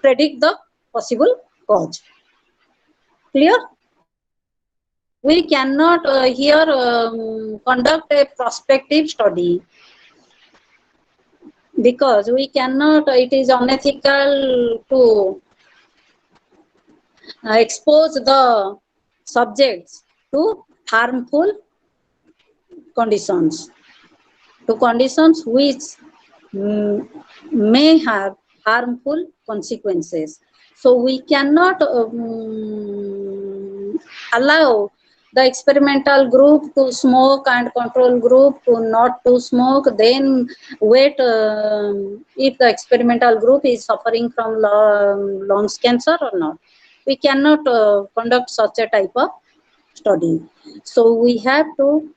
predict the possible cause. Clear? We cannot here conduct a prospective study because we cannot, it is unethical to expose the subjects to harmful conditions, which may have harmful consequences. So we cannot allow the experimental group to smoke and control group to not to smoke, then wait if the experimental group is suffering from lungs cancer or not. We cannot conduct such a type of study. So we have to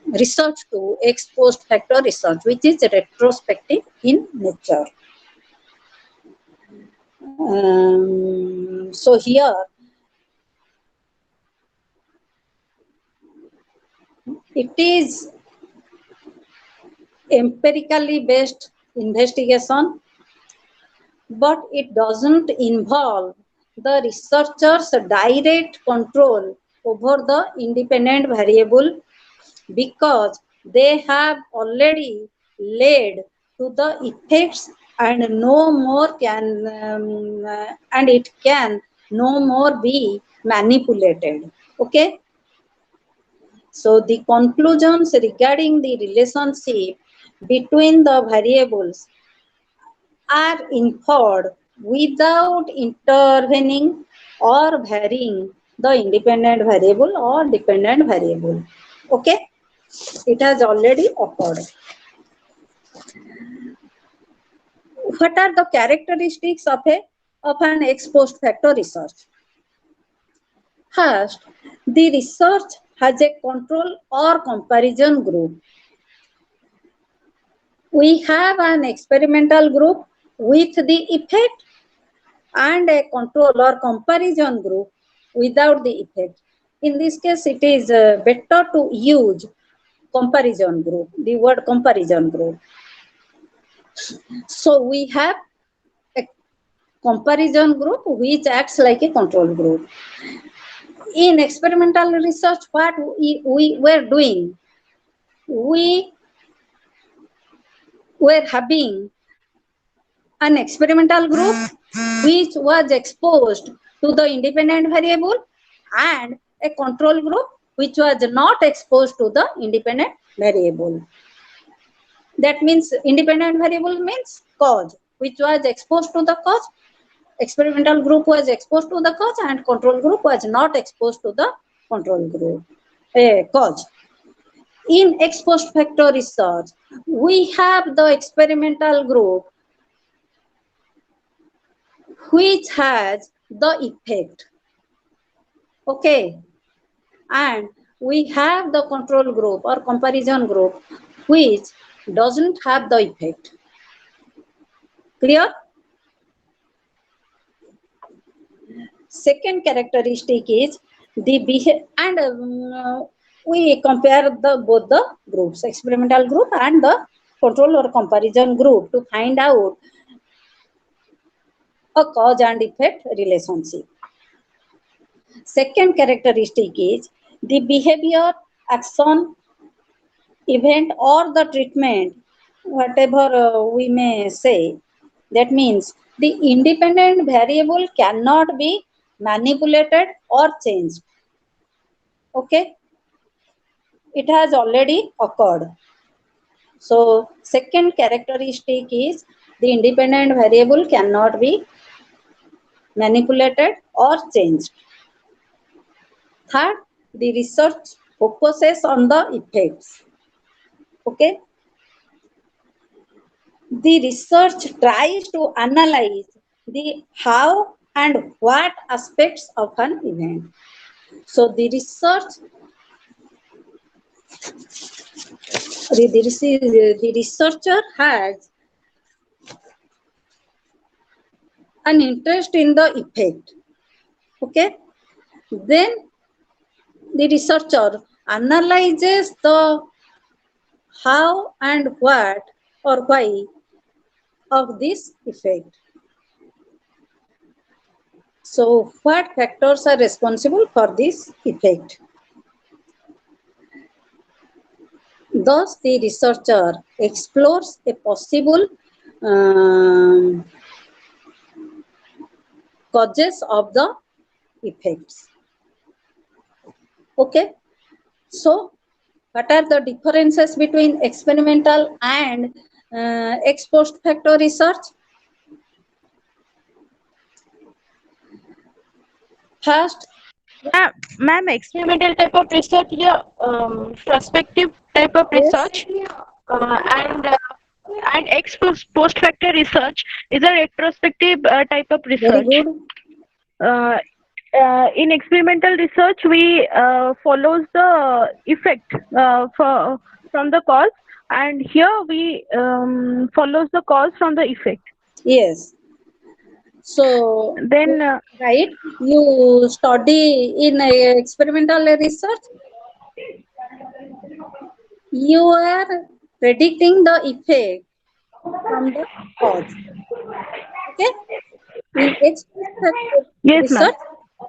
research to ex post facto research, which is retrospective in nature. So here it is empirically based investigation, but it doesn't involve the researcher's direct control over the independent variable, because they have already led to the effects and no more can and it can no more be manipulated. Okay, so the conclusions regarding the relationship between the variables are inferred without intervening or varying the independent variable or dependent variable. Okay, it has already occurred. What are the characteristics of an ex post facto research? First, the research has a control or comparison group. We have an experimental group with the effect and a control or comparison group without the effect. In this case, it is better to use comparison group, the word comparison group. So we have a comparison group which acts like a control group. In experimental research, what we were doing, we were having an experimental group which was exposed to the independent variable and a control group which was not exposed to the independent variable. That means independent variable means cause, which was exposed to the cause. Experimental group was exposed to the cause and control group was not exposed to the control group cause. In ex post facto research, we have the experimental group which has the effect. Okay, and we have the control group or comparison group which doesn't have the effect. Clear? Second characteristic is the behavior, and we compare both the groups, experimental group and the control or comparison group, to find out a cause and effect relationship. Second characteristic is the behavior, action, event or the treatment, whatever we may say. That means the independent variable cannot be manipulated or changed. Okay, it has already occurred. So second characteristic is the independent variable cannot be manipulated or changed. Third, the research focuses on the effects. Okay, the research tries to analyze the how and what aspects of an event. So the research the researcher has an interest in the effect. Okay, then the researcher analyzes the how and what or why of this effect. So, what factors are responsible for this effect? Thus, the researcher explores a possible causes of the effects. Okay, so what are the differences between experimental and ex post facto research? First, Ma'am, experimental type of research, yeah, prospective type of yes, research, and ex post facto research is a retrospective type of very research. good. Uh, in experimental research, we follows the effect from the cause, and here we follows the cause from the effect. Yes. So, Then right, you study in experimental research, you are predicting the effect from the cause. Okay. In ex post facto yes, ma'am. research,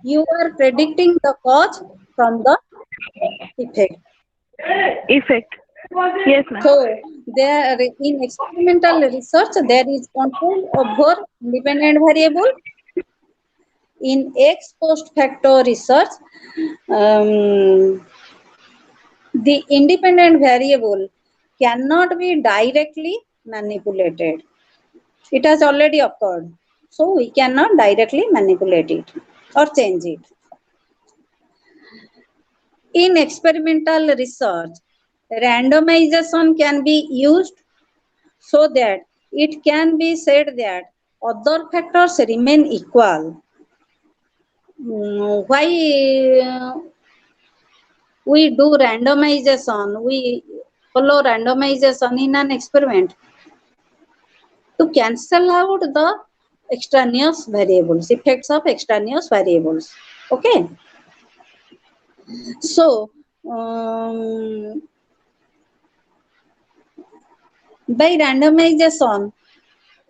you are predicting the cause from the effect. Effect. Yes, ma'am. So, there in experimental research, there is control over independent variable. In ex post facto research, the independent variable cannot be directly manipulated. It has already occurred. So we cannot directly manipulate it or change it. In experimental research, randomization can be used so that it can be said that other factors remain equal. Why we do randomization? We follow randomization in an experiment to cancel out the extraneous variables, effects of extraneous variables. Okay. So, by randomization,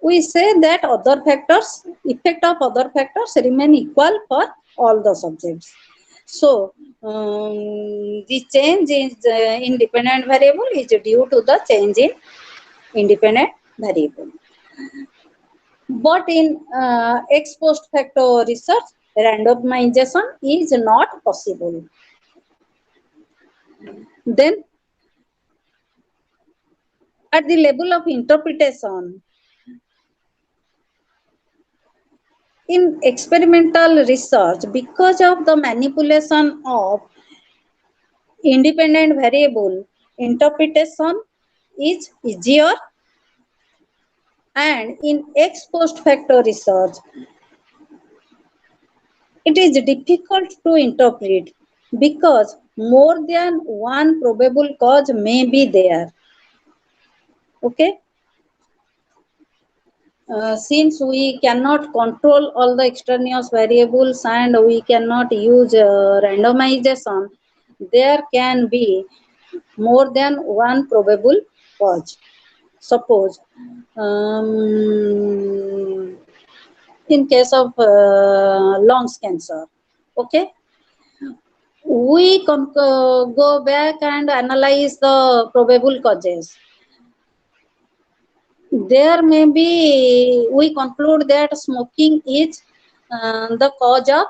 we say that other factors, effect of other factors remain equal for all the subjects. So, the change in independent variable is due to the change in independent variable. But in ex post facto research, randomization is not possible. Then, at the level of interpretation, in experimental research, because of the manipulation of independent variable, interpretation is easier, and in ex post facto research, it is difficult to interpret because more than one probable cause may be there. Okay. Since we cannot control all the extraneous variables and we cannot use randomization, there can be more than one probable cause. Suppose in case of lungs cancer, okay, we can go back and analyze the probable causes. There may be, we conclude that smoking is the cause of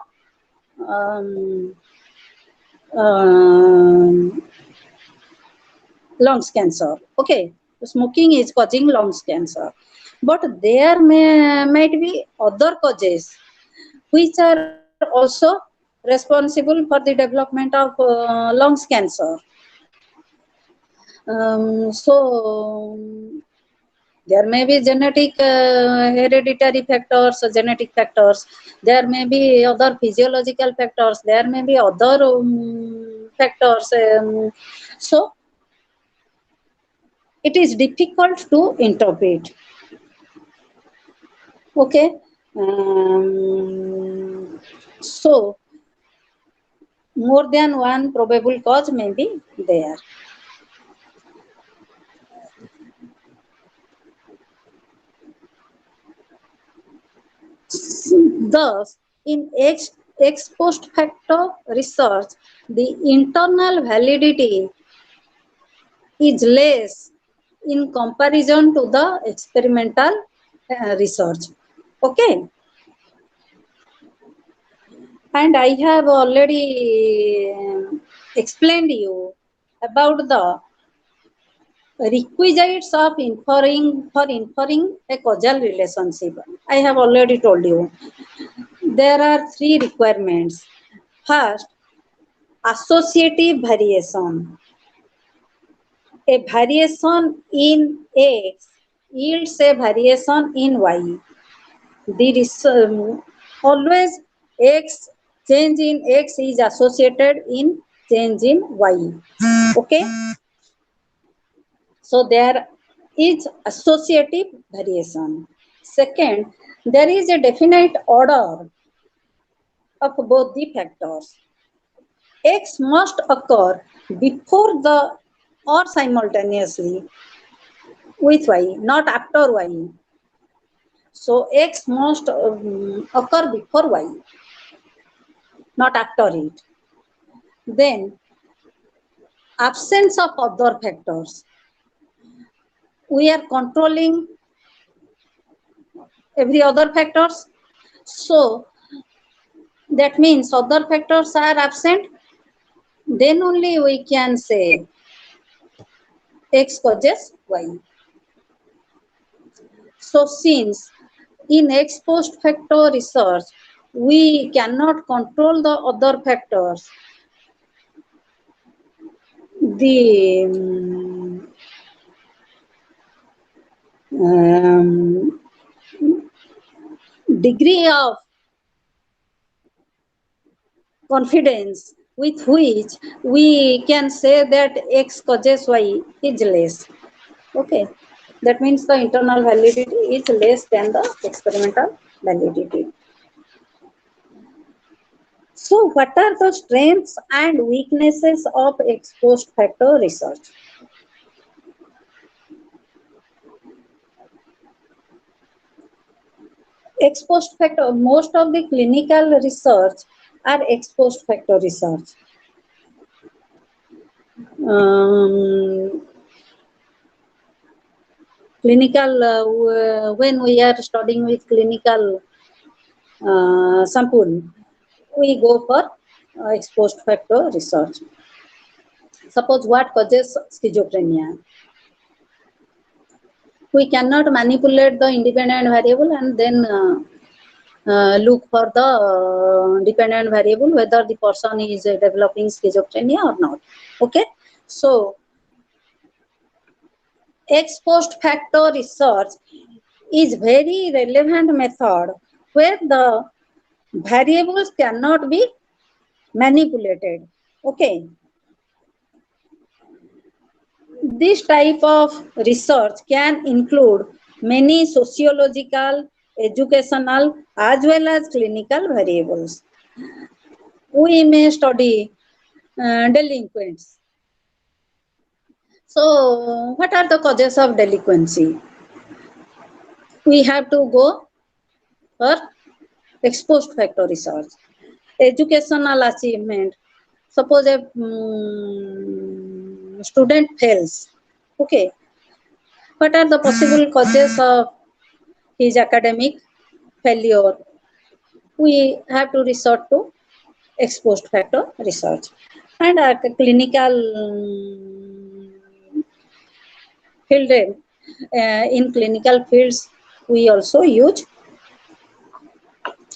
lungs cancer. Okay, smoking is causing lungs cancer, but there might be other causes which are also responsible for the development of lungs cancer. So there may be genetic hereditary factors, genetic factors. There may be other physiological factors. There may be other factors. So it is difficult to interpret. Okay. So more than one probable cause may be there. Thus, in ex post facto research, the internal validity is less in comparison to the experimental research. Okay. And I have already explained you about the requisites of inferring a causal relationship. I have already told you. There are three requirements. First, associative variation. A variation in X yields a variation in Y. Always X change in X is associated in change in Y. Okay. So there is associative variation. Second, there is a definite order of both the factors. X must occur before the or simultaneously with Y, not after Y. So X must occur before Y, not after it. Then absence of other factors. We are controlling every other factors. So that means other factors are absent. Then only we can say X causes Y. So since in ex post facto research, we cannot control the other factors, the degree of confidence with which we can say that X causes Y is less. Okay. That means the internal validity is less than the experimental validity. So what are the strengths and weaknesses of ex post facto research? Ex post facto, most of the clinical research are ex post facto research. Clinical, when we are studying with clinical sample, we go for ex post facto research. Suppose what causes schizophrenia? We cannot manipulate the independent variable and then look for the dependent variable whether the person is developing schizophrenia or not. Okay. So ex post facto research is very relevant method where the variables cannot be manipulated. Okay. This type of research can include many sociological, educational, as well as clinical variables. We may study delinquents. So, what are the causes of delinquency? We have to go for ex post facto research. Educational achievement. Suppose a student fails. Okay. What are the possible causes of his academic failure? We have to resort to ex post facto research. And clinical field, in clinical fields, we also use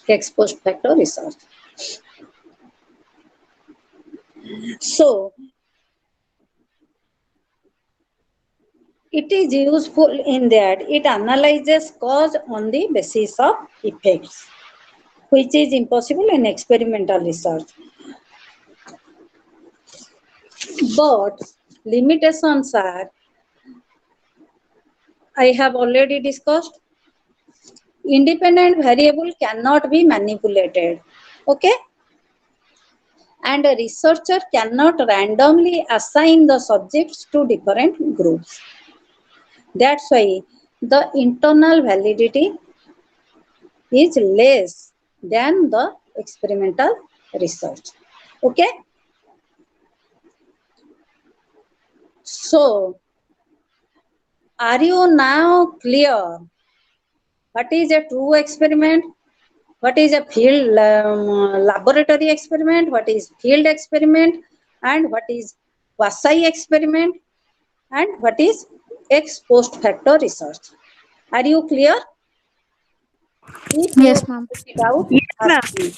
ex post facto research. So, it is useful in that it analyzes cause on the basis of effects, which is impossible in experimental research. But limitations are I have already discussed. Independent variable cannot be manipulated. Okay? And a researcher cannot randomly assign the subjects to different groups. That's why the internal validity is less than the experimental research. Okay? So, are you now clear? What is a true experiment? What is a field laboratory experiment? What is field experiment? And what is quasi experiment? And what is ex post facto research? Are you clear? If you Yes, ma'am. put it out, Yes, ma'am. ask me.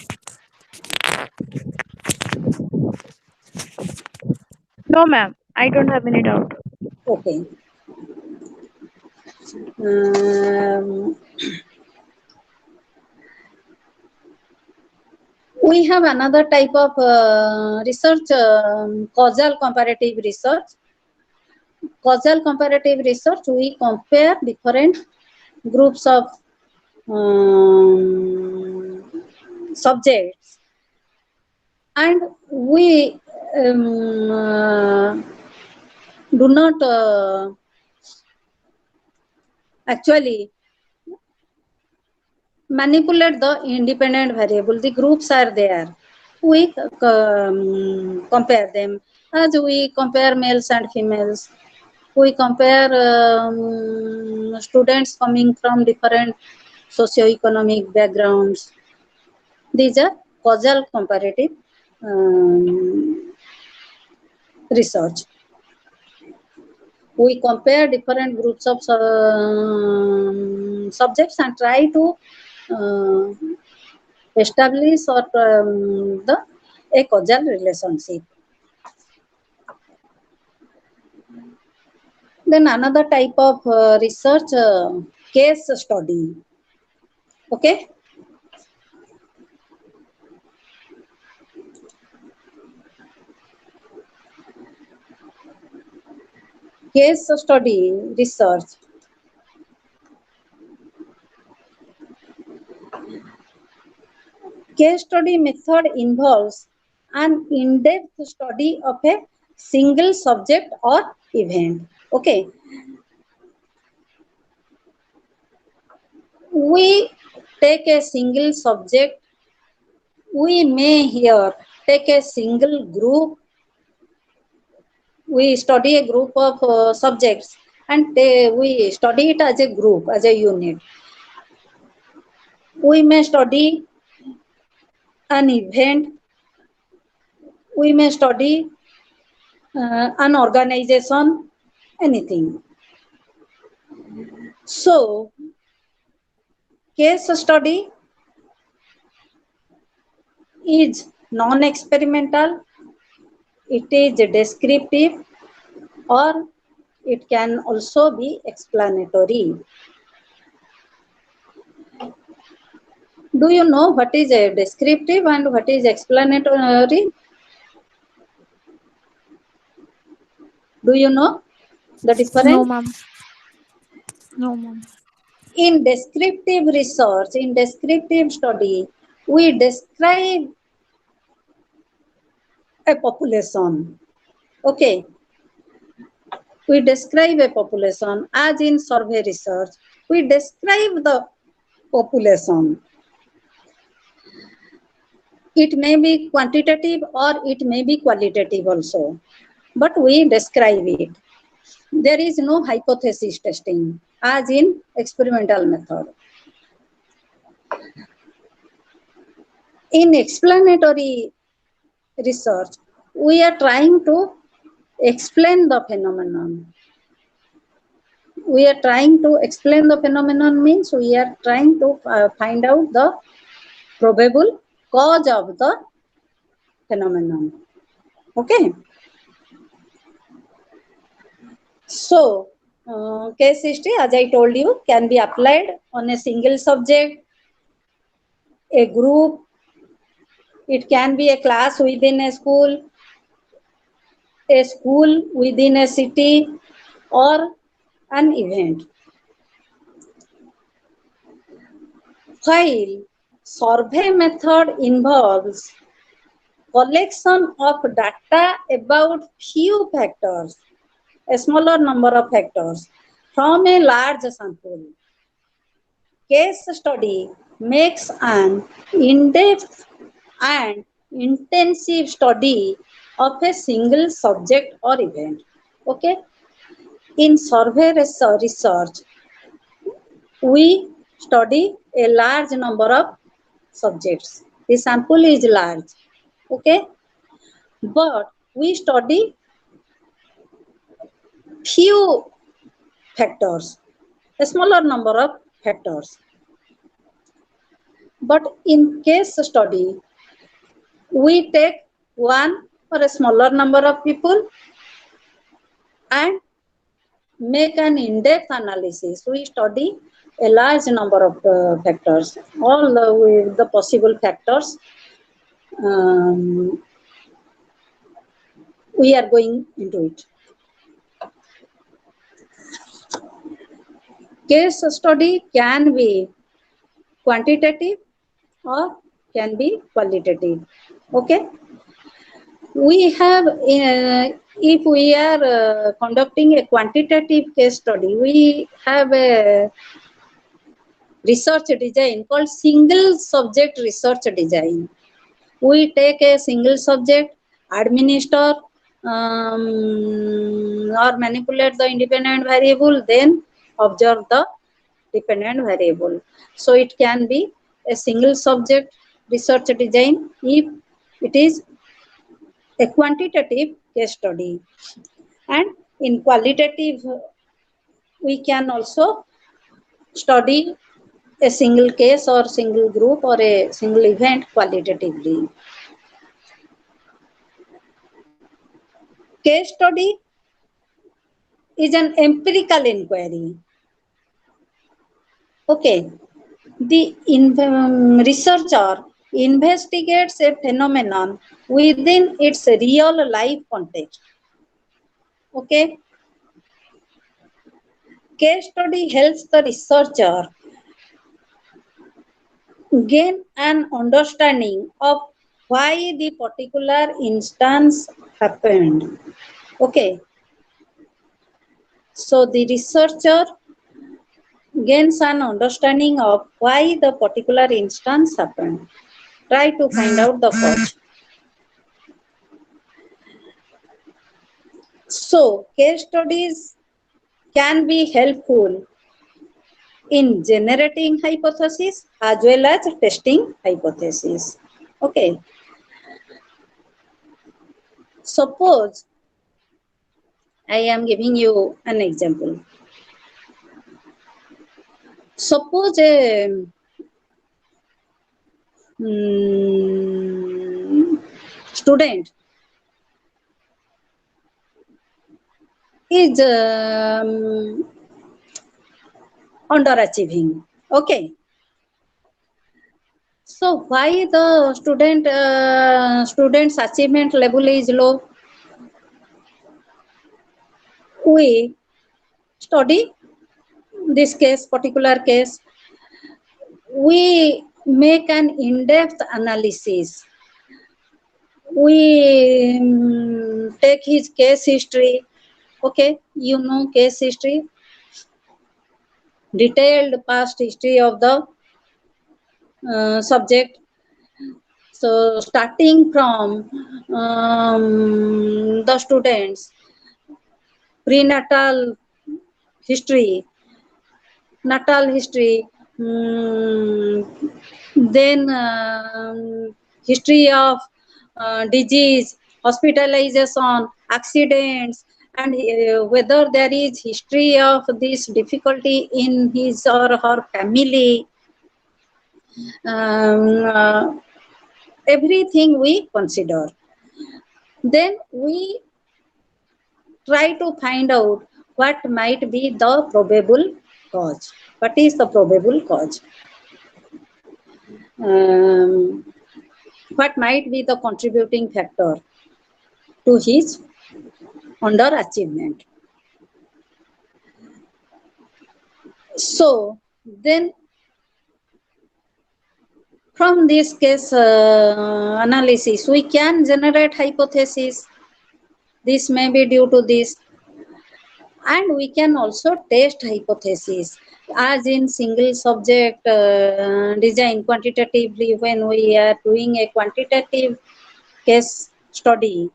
No, ma'am. I don't have any doubt. Okay. We have another type of research, causal comparative research. Causal comparative research, we compare different groups of subjects, and we do not actually manipulate the independent variable. The groups are there. We compare them as we compare males and females. We compare students coming from different socio-economic backgrounds. These are causal comparative research. We compare different groups of subjects and try to establish or a causal relationship. Then another type of research, case study. Okay. Case study research. Case study method involves an in-depth study of a single subject or event. Okay. We take a single subject. We may here take a single group. We study a group of subjects and we study it as a group, as a unit. We may study an event. We may study an organization, anything. So, case study is non-experimental, it is descriptive, or it can also be explanatory. Do you know what is a descriptive and what is explanatory? Do you know the difference? No, ma'am. No, ma'am. In descriptive research, in descriptive study, we describe a population. Okay. We describe a population, as in survey research. We describe the population. It may be quantitative or it may be qualitative also, but we describe it. There is no hypothesis testing, as in experimental method. In explanatory research, we are trying to explain the phenomenon. We are trying to explain the phenomenon means we are trying to find out the probable cause of the phenomenon. Okay. So, case history, as I told you, can be applied on a single subject, a group. It can be a class within a school within a city, or an event. While survey method involves collection of data about few factors, a smaller number of factors from a large sample. Case study makes an in-depth and intensive study of a single subject or event. Okay. In survey research, we study a large number of subjects. The sample is large. Okay. But we study few factors, a smaller number of factors. But in case study, we take one or a smaller number of people and make an in-depth analysis. We study a large number of factors, all the possible factors. We are going into it. Case study can be quantitative or can be qualitative. Okay. We have, if we are conducting a quantitative case study, we have a research design called single subject research design. We take a single subject, administer or manipulate the independent variable, then observe the dependent variable. So it can be a single subject research design if it is a quantitative case study. And in qualitative, we can also study a single case or single group or a single event qualitatively. Case study is an empirical inquiry. Okay. The researcher investigates a phenomenon within its real life context. Okay. Case study helps the researcher gain an understanding of why the particular instance happened. Okay. So the researcher gains an understanding of why the particular instance happened. Try to find out the cause. So case studies can be helpful in generating hypotheses as well as testing hypotheses. Okay. Suppose I am giving you an example. Suppose a student is underachieving. Okay. So why the student's achievement level is low? We study this case, particular case. We make an in-depth analysis. We take his case history. Okay, you know case history, detailed past history of the subject. So starting from the students' prenatal history, natal history, then history of disease, hospitalization, accidents, and whether there is history of this difficulty in his or her family. Everything we consider. Then we try to find out what might be the probable cause. What is the probable cause? What might be the contributing factor to his underachievement? So then From this case analysis, we can generate hypothesis. This may be due to this. And we can also test hypothesis. As in single subject design quantitatively, when we are doing a quantitative case study,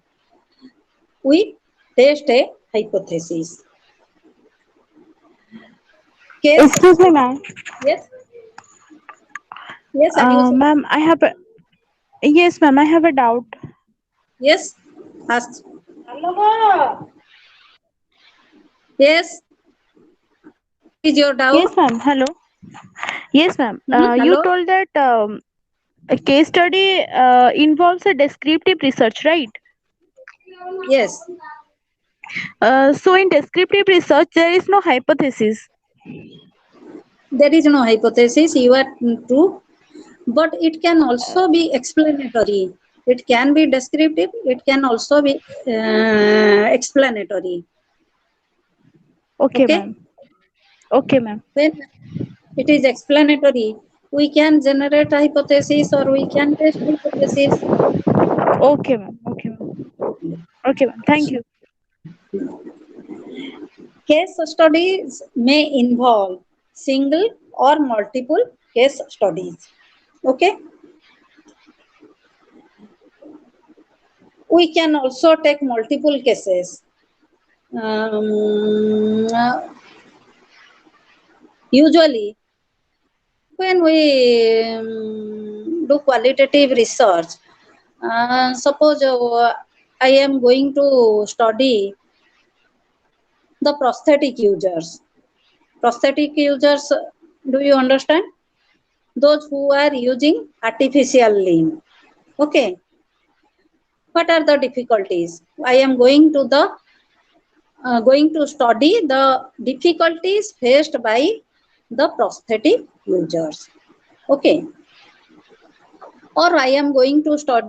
we test a hypothesis. Case Excuse me, ma'am. Yes. Yes, are you saying? Ma'am, yes, ma'am, I have a doubt. Yes. Ask. Yes. What is your doubt? Yes, ma'am. Hello. Yes, ma'am. You Hello. told that a case study involves a descriptive research, right? Yes. So in descriptive research, there is no hypothesis. There is no hypothesis. You are true. But it can also be explanatory. It can be descriptive. It can also be explanatory. Okay, Okay. ma'am. Okay, ma'am. When it is explanatory, we can generate a hypothesis or we can test hypothesis. Okay, ma'am. Okay, ma'am. Okay, ma'am. Thank you. Case studies may involve single or multiple case studies. Okay. We can also take multiple cases. Usually, when we do qualitative research, suppose I am going to study the prosthetic users. Prosthetic users, do you understand? Those who are using artificial limb. Okay. What are the difficulties? I am going to study the difficulties faced by the prosthetic users. Okay. Or I am going to study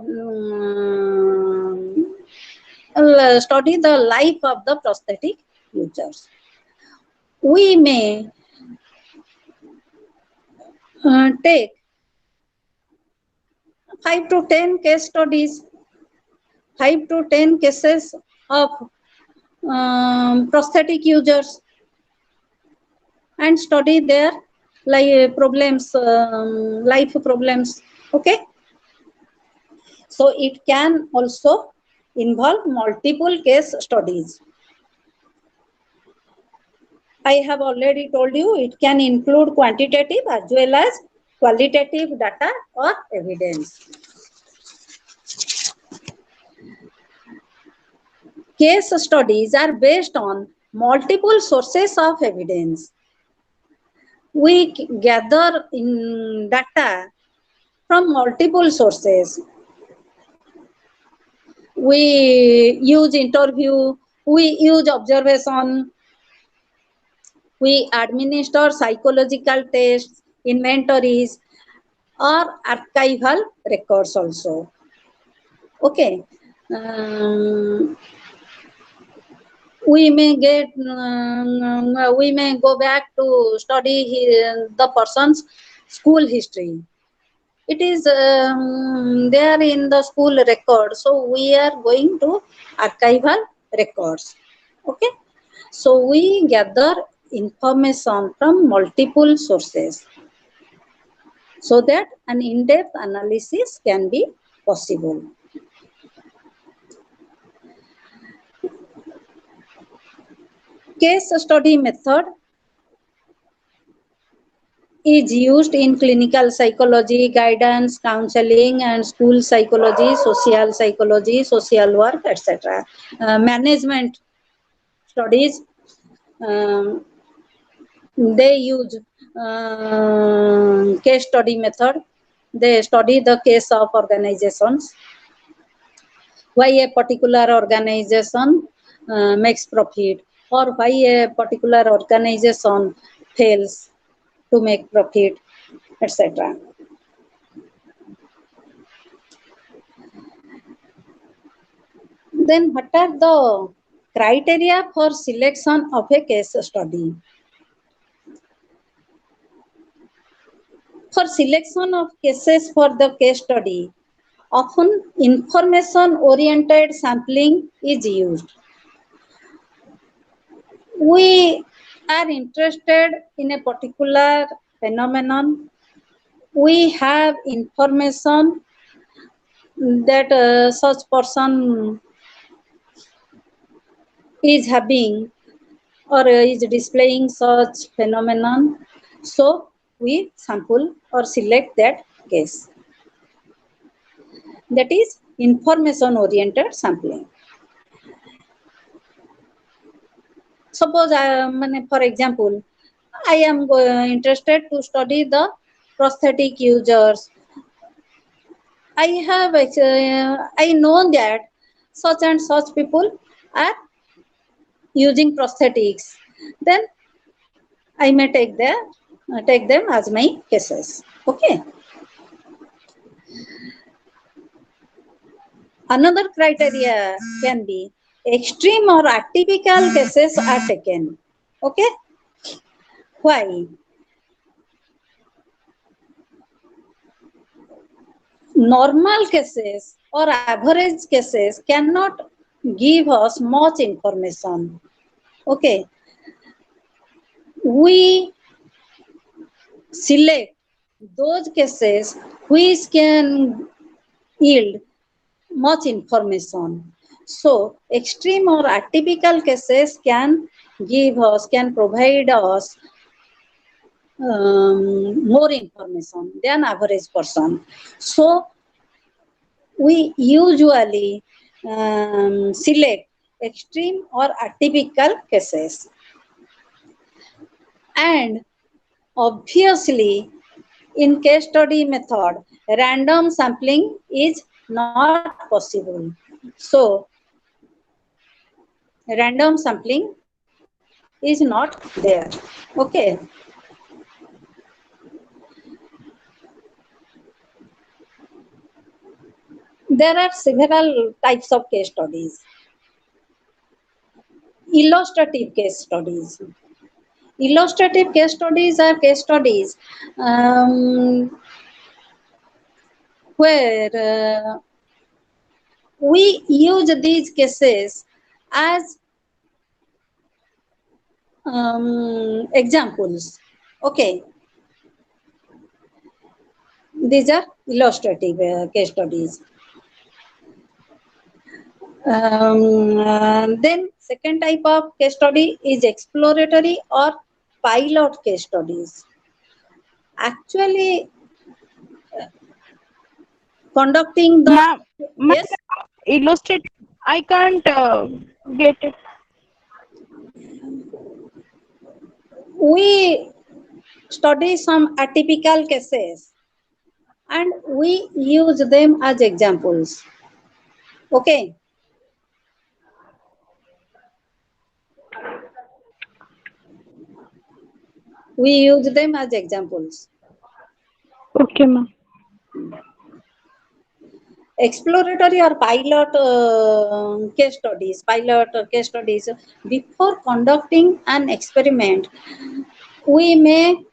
the life of the prosthetic users. We may take 5 to 10 case studies, 5 to 10 cases of prosthetic users and study their life problems. Okay. So it can also involve multiple case studies. I have already told you it can include quantitative as well as qualitative data or evidence. Case studies are based on multiple sources of evidence. We gather in data from multiple sources. We use interview, we use observation, we administer psychological tests, inventories, or archival records also. Okay. We may go back to study the person's school history. It is there in the school record, so we are going to archival records. Okay. So we gather information from multiple sources so that an in-depth analysis can be possible. Case study method is used in clinical psychology, guidance, counseling, and school psychology, social work, etc. Management studies, they use case study method. They study the case of organizations. Why a particular organization makes profit, or why a particular organization fails to make profit, etc. Then what are the criteria for selection of a case study? For For selection of cases for the case study, often information-oriented sampling is used. We are interested in a particular phenomenon. We have information that such person is having or is displaying such phenomenon. So we sample or select that case. That is information-oriented sampling. Suppose, for example, I am interested to study the prosthetic users. I know that such and such people are using prosthetics. Then I may take them as my cases. Okay. Another criteria can be extreme or atypical cases are taken. Okay. Why? Normal cases or average cases cannot give us much information. Okay. We select those cases which can yield much information. So extreme or atypical cases can provide us more information than average person. So we usually select extreme or atypical cases. And obviously, in case study method, random sampling is not possible. So, random sampling is not there. Okay. There are several types of case studies. Illustrative case studies. Illustrative case studies are case studies where we use these cases as examples. Okay. These are illustrative case studies. Then second type of case study is exploratory or pilot case studies. Actually, conducting the Ma'am, yes, illustrate. I can't get it. we study some atypical cases and we use them as examples. Okay. We use them as examples. Okay, ma'am. Exploratory or pilot case studies, before conducting an experiment, we may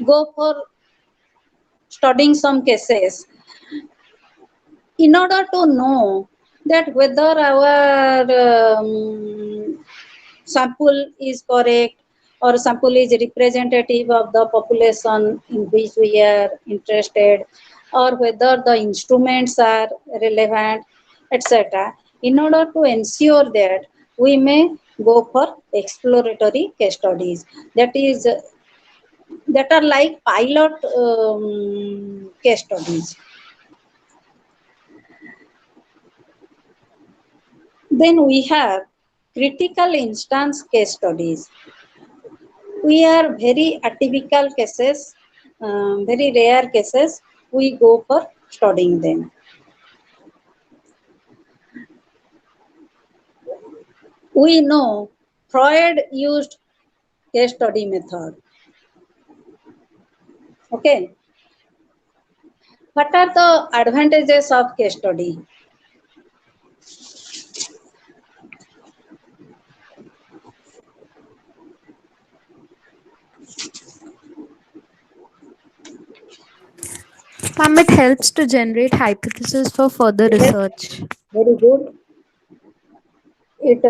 go for studying some cases in order to know that whether our sample is correct or sample is representative of the population in which we are interested, or whether the instruments are relevant, etc. In order to ensure that, we may go for exploratory case studies. That are like pilot case studies. Then we have critical instance case studies. We are very atypical cases, very rare cases, we go for studying them. We know Freud used case study method. Okay. What are the advantages of case study? Ma'am, it helps to generate hypotheses for further Yes, research. very good. It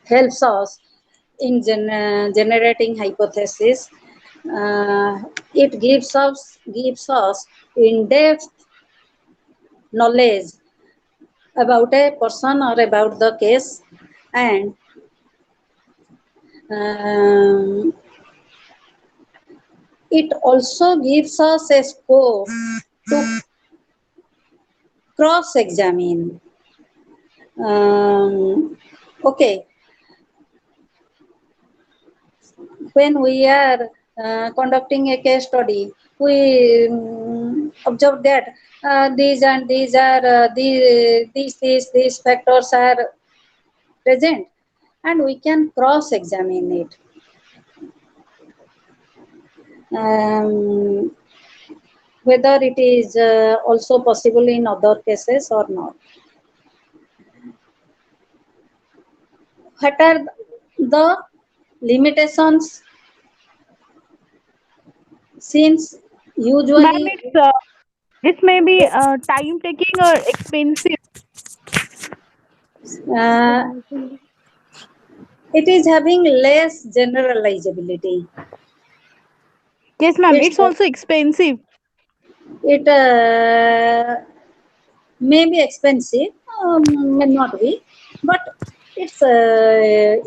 helps us in generating hypotheses. It gives us in-depth knowledge about a person or about the case, and um, it also gives us a scope to cross-examine. Okay, when we are conducting a case study, we observe that these and these are these factors are present, and we can cross-examine it. Um, whether it is also possible in other cases or not. What are the limitations? Since Ma'am, usually this may be time taking or expensive. uh, it is having less generalizability. Yes, ma'am. It's It's also expensive. it may be expensive, may not be, but its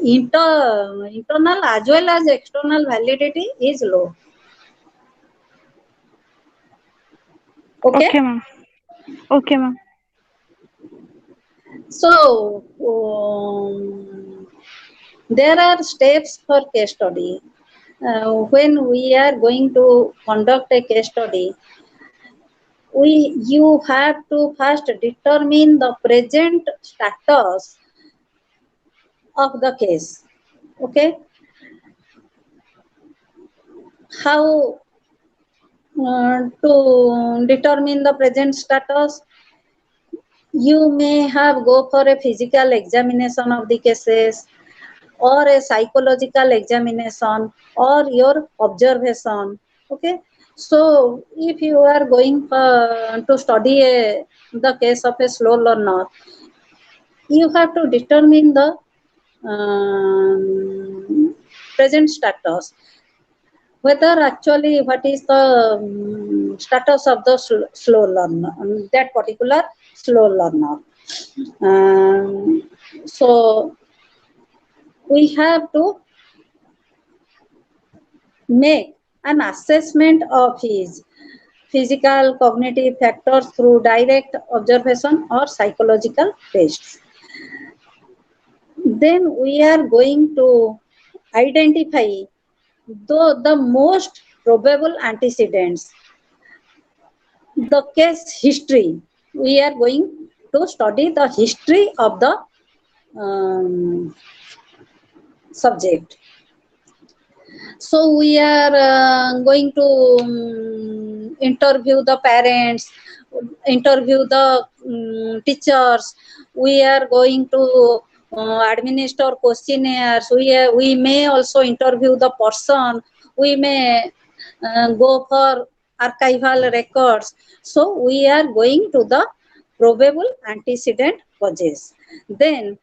internal as well as external validity is low. Okay. Okay, ma'am. Okay, ma'am. So, there are steps for case study. When we are going to conduct a case study, you have to first determine the present status of the case. Okay, how to determine the present status? You may have go for a physical examination of the cases, or a psychological examination, or your observation. Okay, so if you are going to study the case of a slow learner, you have to determine the present status, whether actually what is the status of the slow learner, that particular slow learner. So we have to make an assessment of his physical cognitive factors through direct observation or psychological tests. Then we are going to identify the most probable antecedents, the case history. We are going to study the history of the subject. So we are going to interview the parents, interview the teachers. We are going to administer questionnaires. We may also interview the person. We may go for archival records. So we are going to the probable antecedent causes. Then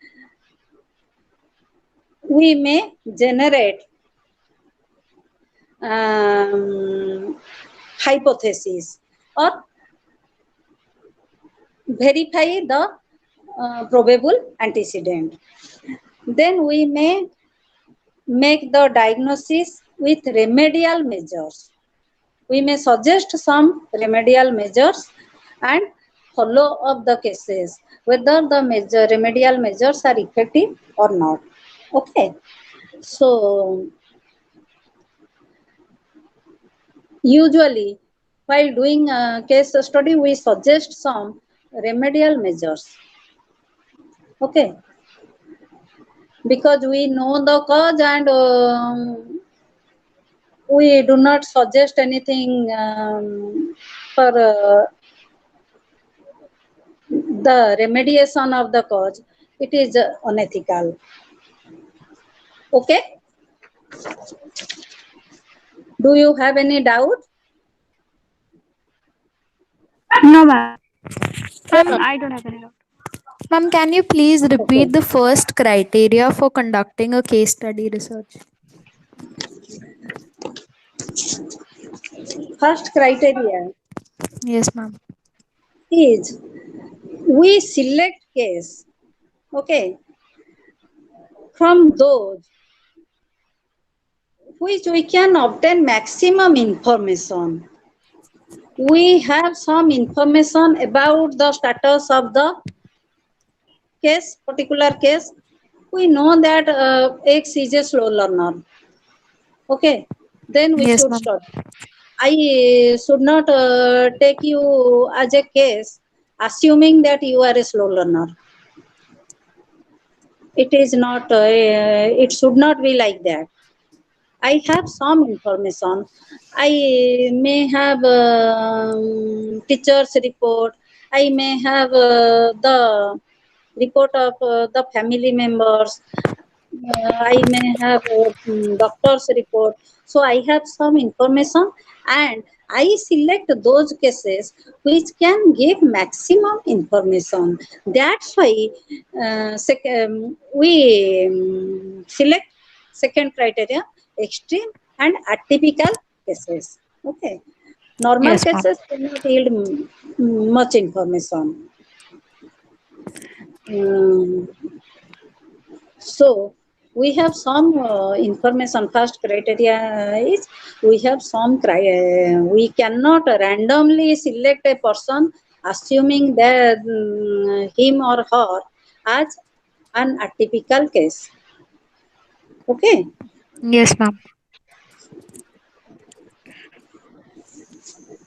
we may generate hypothesis or verify the probable antecedent. Then we may make the diagnosis with remedial measures. We may suggest some remedial measures and follow up the cases, whether the remedial measures are effective or not. Okay. So usually, while doing a case study, we suggest some remedial measures. Okay, because we know the cause, and we do not suggest anything for the remediation of the cause. It is unethical. Okay. Do you have any doubt? No, ma'am. Ma'am, I don't have any doubt. Ma'am, can you please Okay. repeat the first criteria for conducting a case study research? First criteria Yes, ma'am. is we select case, okay, from those which we can obtain maximum information. We have some information about the status of the case, particular case. We know that X is a slow learner. Okay, then we Yes, should ma'am. start. I should not take you as a case, assuming that you are a slow learner. It is not. It should not be like that. I have some information. I may have teacher's report. I may have the report of the family members. I may have doctor's report. So I have some information and I select those cases which can give maximum information. That's why we select second criteria, extreme and atypical cases. Okay. Normal Yes, ma'am. cases cannot yield much information. Um, So we have some information. First criteria is we have some we cannot randomly select a person assuming that him or her as an atypical case. Okay, Yes, ma'am.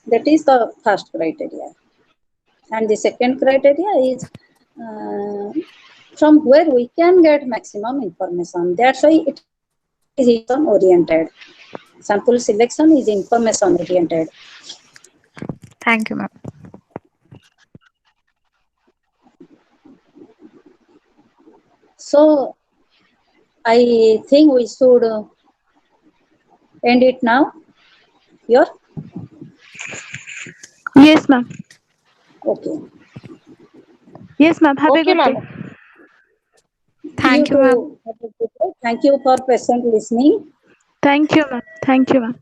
that is the first criteria. And the second criteria is uh, from where we can get maximum information. That's why it is information oriented. Sample selection is information oriented. Thank you, ma'am. So I think we should end it now. Your Yes, ma'am. okay. Yes, ma'am. Have a Okay, good day. ma'am. Thank you, You ma'am. too. Have a good day. Thank you for patient listening. Thank you, ma'am. Thank you, ma'am.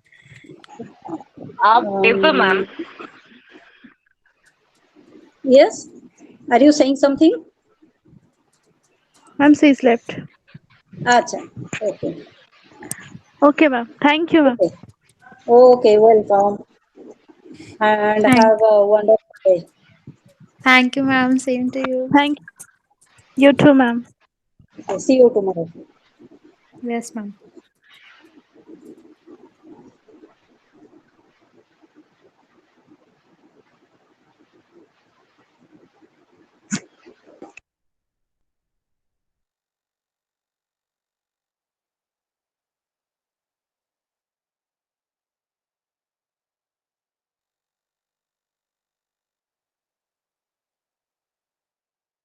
Paper, ma'am. Yes. Are you saying something? Ma'am, she slept. Acha. Okay. Okay, ma'am. Thank you, ma'am. Okay. Okay. Welcome. And Thank, have a wonderful day. thank you, ma'am. Same to you. Thank you too, ma'am. Okay. See you tomorrow. Yes, ma'am.